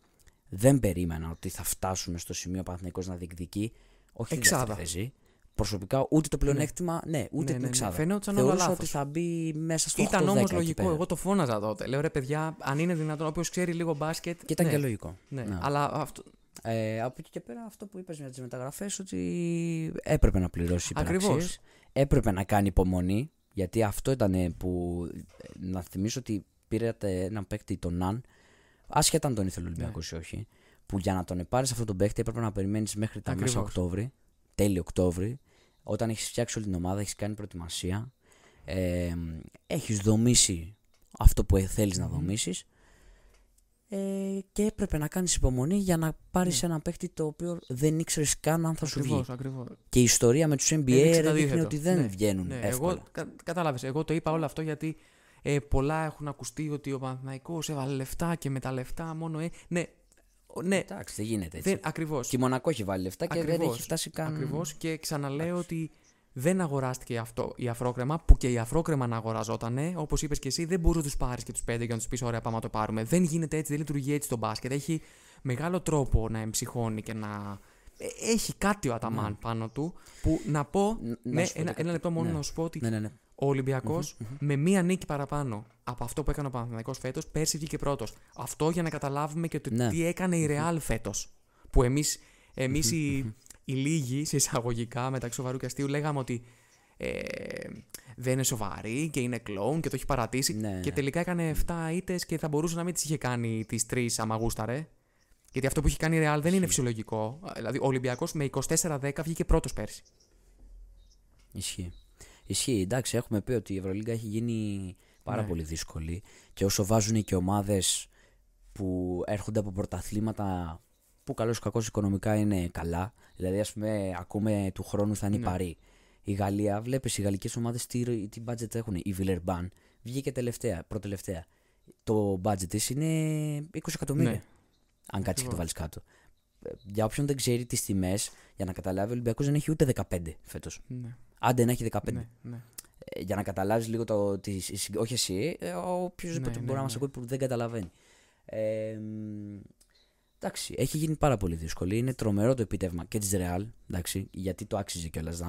δεν περίμενα ότι θα φτάσουμε στο σημείο ο Παναθηναϊκός να διεκδικεί όχι την δεύτερη θέση. Προσωπικά ούτε το πλεονέκτημα, ούτε την εξάδα. Φαινόταν όλο λάθος. Ότι θα μπει μέσα στο 8-10. Ήταν όμως λογικό. Εγώ το φώναζα τότε. Λέω ρε παιδιά, αν είναι δυνατόν, όποιος ξέρει λίγο μπάσκετ. Και ήταν και λογικό. Ναι. Αλλά αυτό. Από εκεί και πέρα, αυτό που είπες για τις μεταγραφές, ότι έπρεπε να πληρώσει υπεραξίες. Έπρεπε να κάνει υπομονή. Γιατί αυτό ήταν που. Να θυμίσω ότι πήρατε έναν παίκτη, τον Ναν, άσχετα αν τον ήθελε ο Ολυμπιακός ή όχι. Που για να τον πάρεις αυτόν τον παίκτη έπρεπε να περιμένεις μέχρι τα μέσα Οκτώβρη, τέλη Οκτώβρη. Όταν έχεις φτιάξει όλη την ομάδα, έχεις κάνει προετοιμασία, έχεις δομήσει αυτό που θέλεις να δομήσεις και έπρεπε να κάνεις υπομονή για να πάρεις ένα παίκτη το οποίο δεν ήξερες καν αν θα σου βγει. Ακριβώς. Και η ιστορία με τους NBA δείχνει ότι δεν βγαίνουν εύκολα. Κατάλαβες, εγώ το είπα όλο αυτό γιατί πολλά έχουν ακουστεί ότι ο Παναθηναϊκός έβαλε λεφτά και με τα λεφτά μόνο. Ναι. Εντάξει, δεν γίνεται έτσι. Ακριβώς. Και η Μονακό έχει βάλει λεφτά και δεν έχει φτάσει καν. Ακριβώς. Και ξαναλέω ότι δεν αγοράστηκε η Αφρόκρεμα, που και η Αφρόκρεμα να αγοραζότανε. Όπως είπες και εσύ, δεν μπορείς να τους πάρεις και τους 5 για να τους πεις: ωραία, πάμε να το πάρουμε. Δεν γίνεται έτσι, δεν λειτουργεί έτσι το μπάσκετ. Έχει μεγάλο τρόπο να εμψυχώνει και να. Έχει κάτι ο Αταμάν πάνω του που να πω. Ένα λεπτό μόνο να σου πω ότι ο Ολυμπιακός με μία νίκη παραπάνω από αυτό που έκανε ο Παναθηναϊκός φέτος, πέρσι βγήκε πρώτος. Αυτό για να καταλάβουμε και τι έκανε η Ρεάλ φέτος. Που εμείς οι λίγοι, σε εισαγωγικά, μεταξύ σοβαρού και αστείου, λέγαμε ότι δεν είναι σοβαρή και είναι κλόουν και το έχει παρατήσει. Και τελικά έκανε 7 ήττες και θα μπορούσε να μην τις είχε κάνει τις 3 άμα γούσταρε. Γιατί αυτό που έχει κάνει η Ρεάλ δεν είναι φυσιολογικό. Δηλαδή, ο Ολυμπιακός με 24-10 βγήκε πρώτος πέρσι. Ισχύει. Εντάξει, έχουμε πει ότι η Ευρωλίγκα έχει γίνει πάρα πολύ δύσκολη και όσο βάζουν και ομάδες που έρχονται από πρωταθλήματα που καλώς ή κακώς οικονομικά είναι καλά. Δηλαδή, ας πούμε, ακούμε του χρόνου θα είναι η Παρί. Η Γαλλία, βλέπεις οι γαλλικές ομάδες τι budget έχουν. Η Villeurbanne βγήκε προτελευταία. Το budget της είναι 20 εκατομμύρια. Αν κάτσεις και το βάλεις κάτω. Για όποιον δεν ξέρει τις τιμές, για να καταλάβει, ο Ολυμπιακός δεν έχει ούτε 15 φέτος. Άντε να έχει 15. Για να καταλάβεις λίγο όχι εσύ, όποιος μπορεί να μας ακούει που δεν καταλαβαίνει. Εντάξει, έχει γίνει πάρα πολύ δύσκολη. Είναι τρομερό το επίτευγμα και της Real, γιατί το άξιζε κιόλας.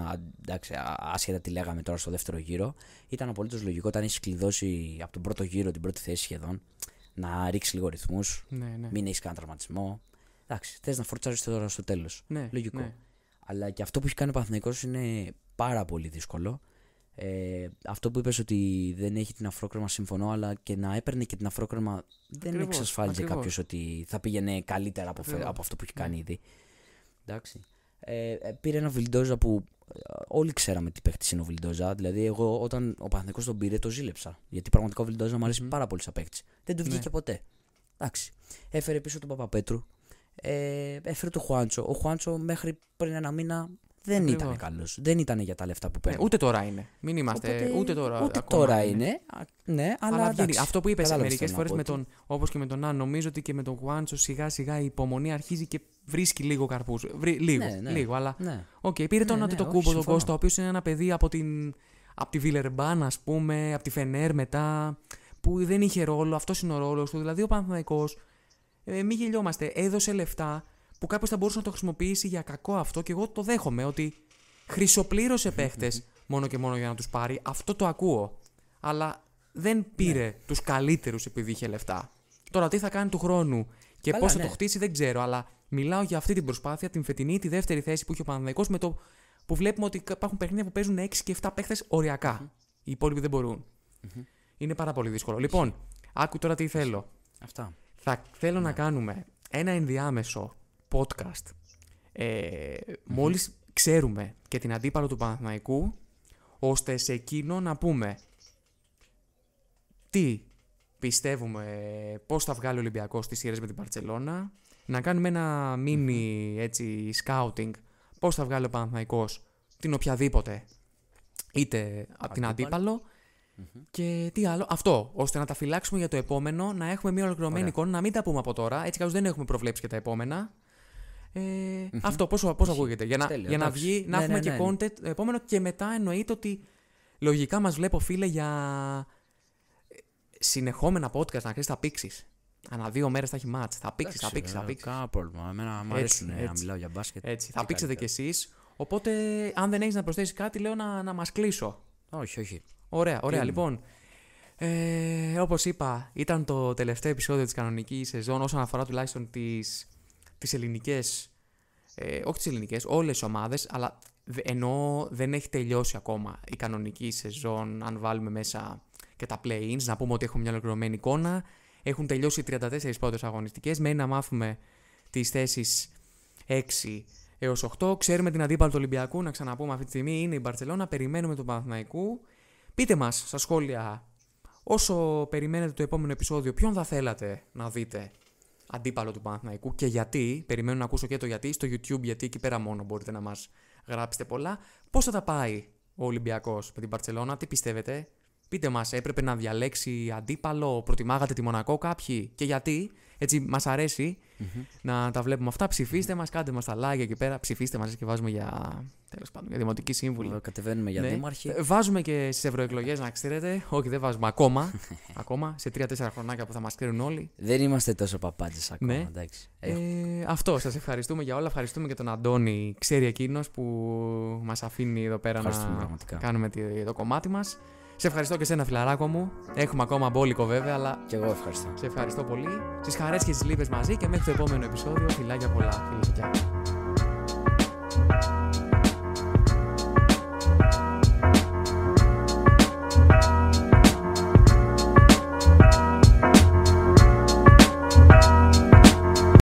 Άσχετα τι λέγαμε τώρα στο δεύτερο γύρο, ήταν απολύτως λογικό όταν έχει κλειδώσει από τον πρώτο γύρο την πρώτη θέση σχεδόν να ρίξει λίγο ρυθμούς, μην έχει κανένα τραυματισμό. Εντάξει, θες να φορτσάρεις τώρα στο τέλος. Λογικό. Αλλά και αυτό που έχει κάνει ο Παναθηναϊκός είναι πάρα πολύ δύσκολο. Αυτό που είπες ότι δεν έχει την Αφρόκρεμα, συμφωνώ, αλλά και να έπαιρνε και την Αφρόκρεμα δεν εξασφάλιζε κάποιος ότι θα πήγαινε καλύτερα από αυτό που έχει κάνει ήδη. Εντάξει. Πήρε ένα Βιλντόζα που όλοι ξέραμε τι παίχτης είναι ο Βιλντόζα. Δηλαδή, εγώ όταν ο Παναθηναϊκός τον πήρε, το ζήλεψα. Γιατί πραγματικά ο Βιλντόζα μου αρέσει πάρα πολύ σαν παίχτης. Δεν του βγήκε ποτέ. Εντάξει. Έφερε πίσω τον Παπαπέτρου. Έφερε τον Χουάντσο. Ο Χουάντσο μέχρι πριν ένα μήνα δεν ήταν καλός. Δεν ήταν για τα λεφτά που παίρνει. Ούτε τώρα είναι. Μην είμαστε. Ούτε τώρα είναι. Ναι, αλλά εντάξει, αυτό που είπες μερικές φορές όπως και με τον Ναν, νομίζω ότι και με τον Χουάντσο σιγά σιγά η υπομονή αρχίζει και βρίσκει λίγο καρπούς. Λίγο, αλλά. Πήρε τον Αντετοκούμπο τον Κώστα, ο οποίος είναι ένα παιδί από τη Βιλερμπάν, ας πούμε, από τη Φενέρ μετά, που δεν είχε ρόλο. Αυτός είναι ο ρόλος του. Δηλαδή ο Παναθηναϊκός, μην γελιόμαστε, έδωσε λεφτά που κάποιος θα μπορούσε να το χρησιμοποιήσει για κακό αυτό, και εγώ το δέχομαι ότι χρυσοπλήρωσε παίχτες μόνο και μόνο για να τους πάρει. Αυτό το ακούω. Αλλά δεν πήρε τους καλύτερους επειδή είχε λεφτά. Τώρα τι θα κάνει του χρόνου και πώς θα το χτίσει δεν ξέρω, αλλά μιλάω για αυτή την προσπάθεια, την φετινή, τη δεύτερη θέση που είχε ο Παναθηναϊκός, με το που βλέπουμε ότι υπάρχουν παιχνίδια που παίζουν 6 και 7 παίχτες οριακά. Οι υπόλοιποι δεν μπορούν. Είναι πάρα πολύ δύσκολο. Λοιπόν, άκου τώρα τι θέλω. Θέλω να κάνουμε ένα ενδιάμεσο podcast. Μόλις ξέρουμε και την αντίπαλο του Παναθηναϊκού, ώστε σε εκείνο να πούμε τι πιστεύουμε, πώς θα βγάλει ο Ολυμπιακός τις σειρές με την Μπαρτσελώνα, να κάνουμε ένα mini έτσι scouting, πώς θα βγάλει ο Παναθηναϊκός την οποιαδήποτε, είτε από την αντίπαλο. Και τι άλλο, αυτό, ώστε να τα φυλάξουμε για το επόμενο, να έχουμε μια ολοκληρωμένη εικόνα, να μην τα πούμε από τώρα. Έτσι καλώς δεν έχουμε προβλέψει και τα επόμενα. Αυτό πώς ακούγεται, για να βγει, να έχουμε και content επόμενο, και μετά εννοείται ότι λογικά μας βλέπω, φίλε, για συνεχόμενα podcast, να ξέρεις, θα πήξεις. Ανά 2 μέρες θα έχει μάτς. Θα πήξεις. Κανένα πρόβλημα. Εμένα μου αρέσουν να μιλάω για μπάσκετ. Έτσι, θα πήξετε κι εσείς. Οπότε, αν δεν έχεις να προσθέσεις κάτι, λέω να μας κλείσω. Όχι. Ωραία. Λοιπόν, όπως είπα, ήταν το τελευταίο επεισόδιο της κανονικής σεζόν όσον αφορά τουλάχιστον τις ελληνικές, όχι τις ελληνικές, όλες τις ομάδες, αλλά ενώ δεν έχει τελειώσει ακόμα η κανονική σεζόν, αν βάλουμε μέσα και τα play-ins, να πούμε ότι έχουμε μια ολοκληρωμένη εικόνα. Έχουν τελειώσει οι 34 πρώτες αγωνιστικές, μένει να μάθουμε τις θέσεις 6 έως 8. Ξέρουμε την αντίπαλο του Ολυμπιακού, να ξαναπούμε αυτή τη στιγμή, είναι η Μπαρτσελώνα. Περιμένουμε τον Παναθηναϊκού. Πείτε μας στα σχόλια, όσο περιμένετε το επόμενο επεισόδιο, ποιον θα θέλατε να δείτε αντίπαλο του Παναθηναϊκού και γιατί. Περιμένω να ακούσω και το γιατί στο YouTube, γιατί εκεί πέρα μόνο μπορείτε να μας γράψετε πολλά. Πώς θα τα πάει ο Ολυμπιακός με την Μπαρτσελώνα, τι πιστεύετε. Πείτε μας, έπρεπε να διαλέξει αντίπαλο, προτιμάγατε τη Μονακό κάποιοι και γιατί. Έτσι μας αρέσει να τα βλέπουμε αυτά. Ψηφίστε μας, κάντε μας τα like εκεί πέρα. Ψηφίστε μας και βάζουμε για, τέλος πάντων, για δημοτική σύμβουλη. Κατεβαίνουμε για δήμαρχη. Βάζουμε και στις ευρωεκλογές, να ξέρετε. Όχι, δεν βάζουμε ακόμα. Ακόμα σε 3-4 χρονάκια που θα μας κρίνουν όλοι. Δεν είμαστε τόσο παπάντζες ακόμα. Ναι. Αυτό. Σας ευχαριστούμε για όλα. Ευχαριστούμε και τον Αντώνη. Ξέρει εκείνος που μας αφήνει εδώ πέρα να κάνουμε το κομμάτι μας. Σε ευχαριστώ και εσένα, φιλαράκο μου. Έχουμε ακόμα μπόλικο βέβαια, αλλά. Και εγώ ευχαριστώ. Σε ευχαριστώ πολύ. Στις χαρές και στις λύπες μαζί και μέχρι το επόμενο επεισόδιο. Φιλάκια πολλά, φιλάκια.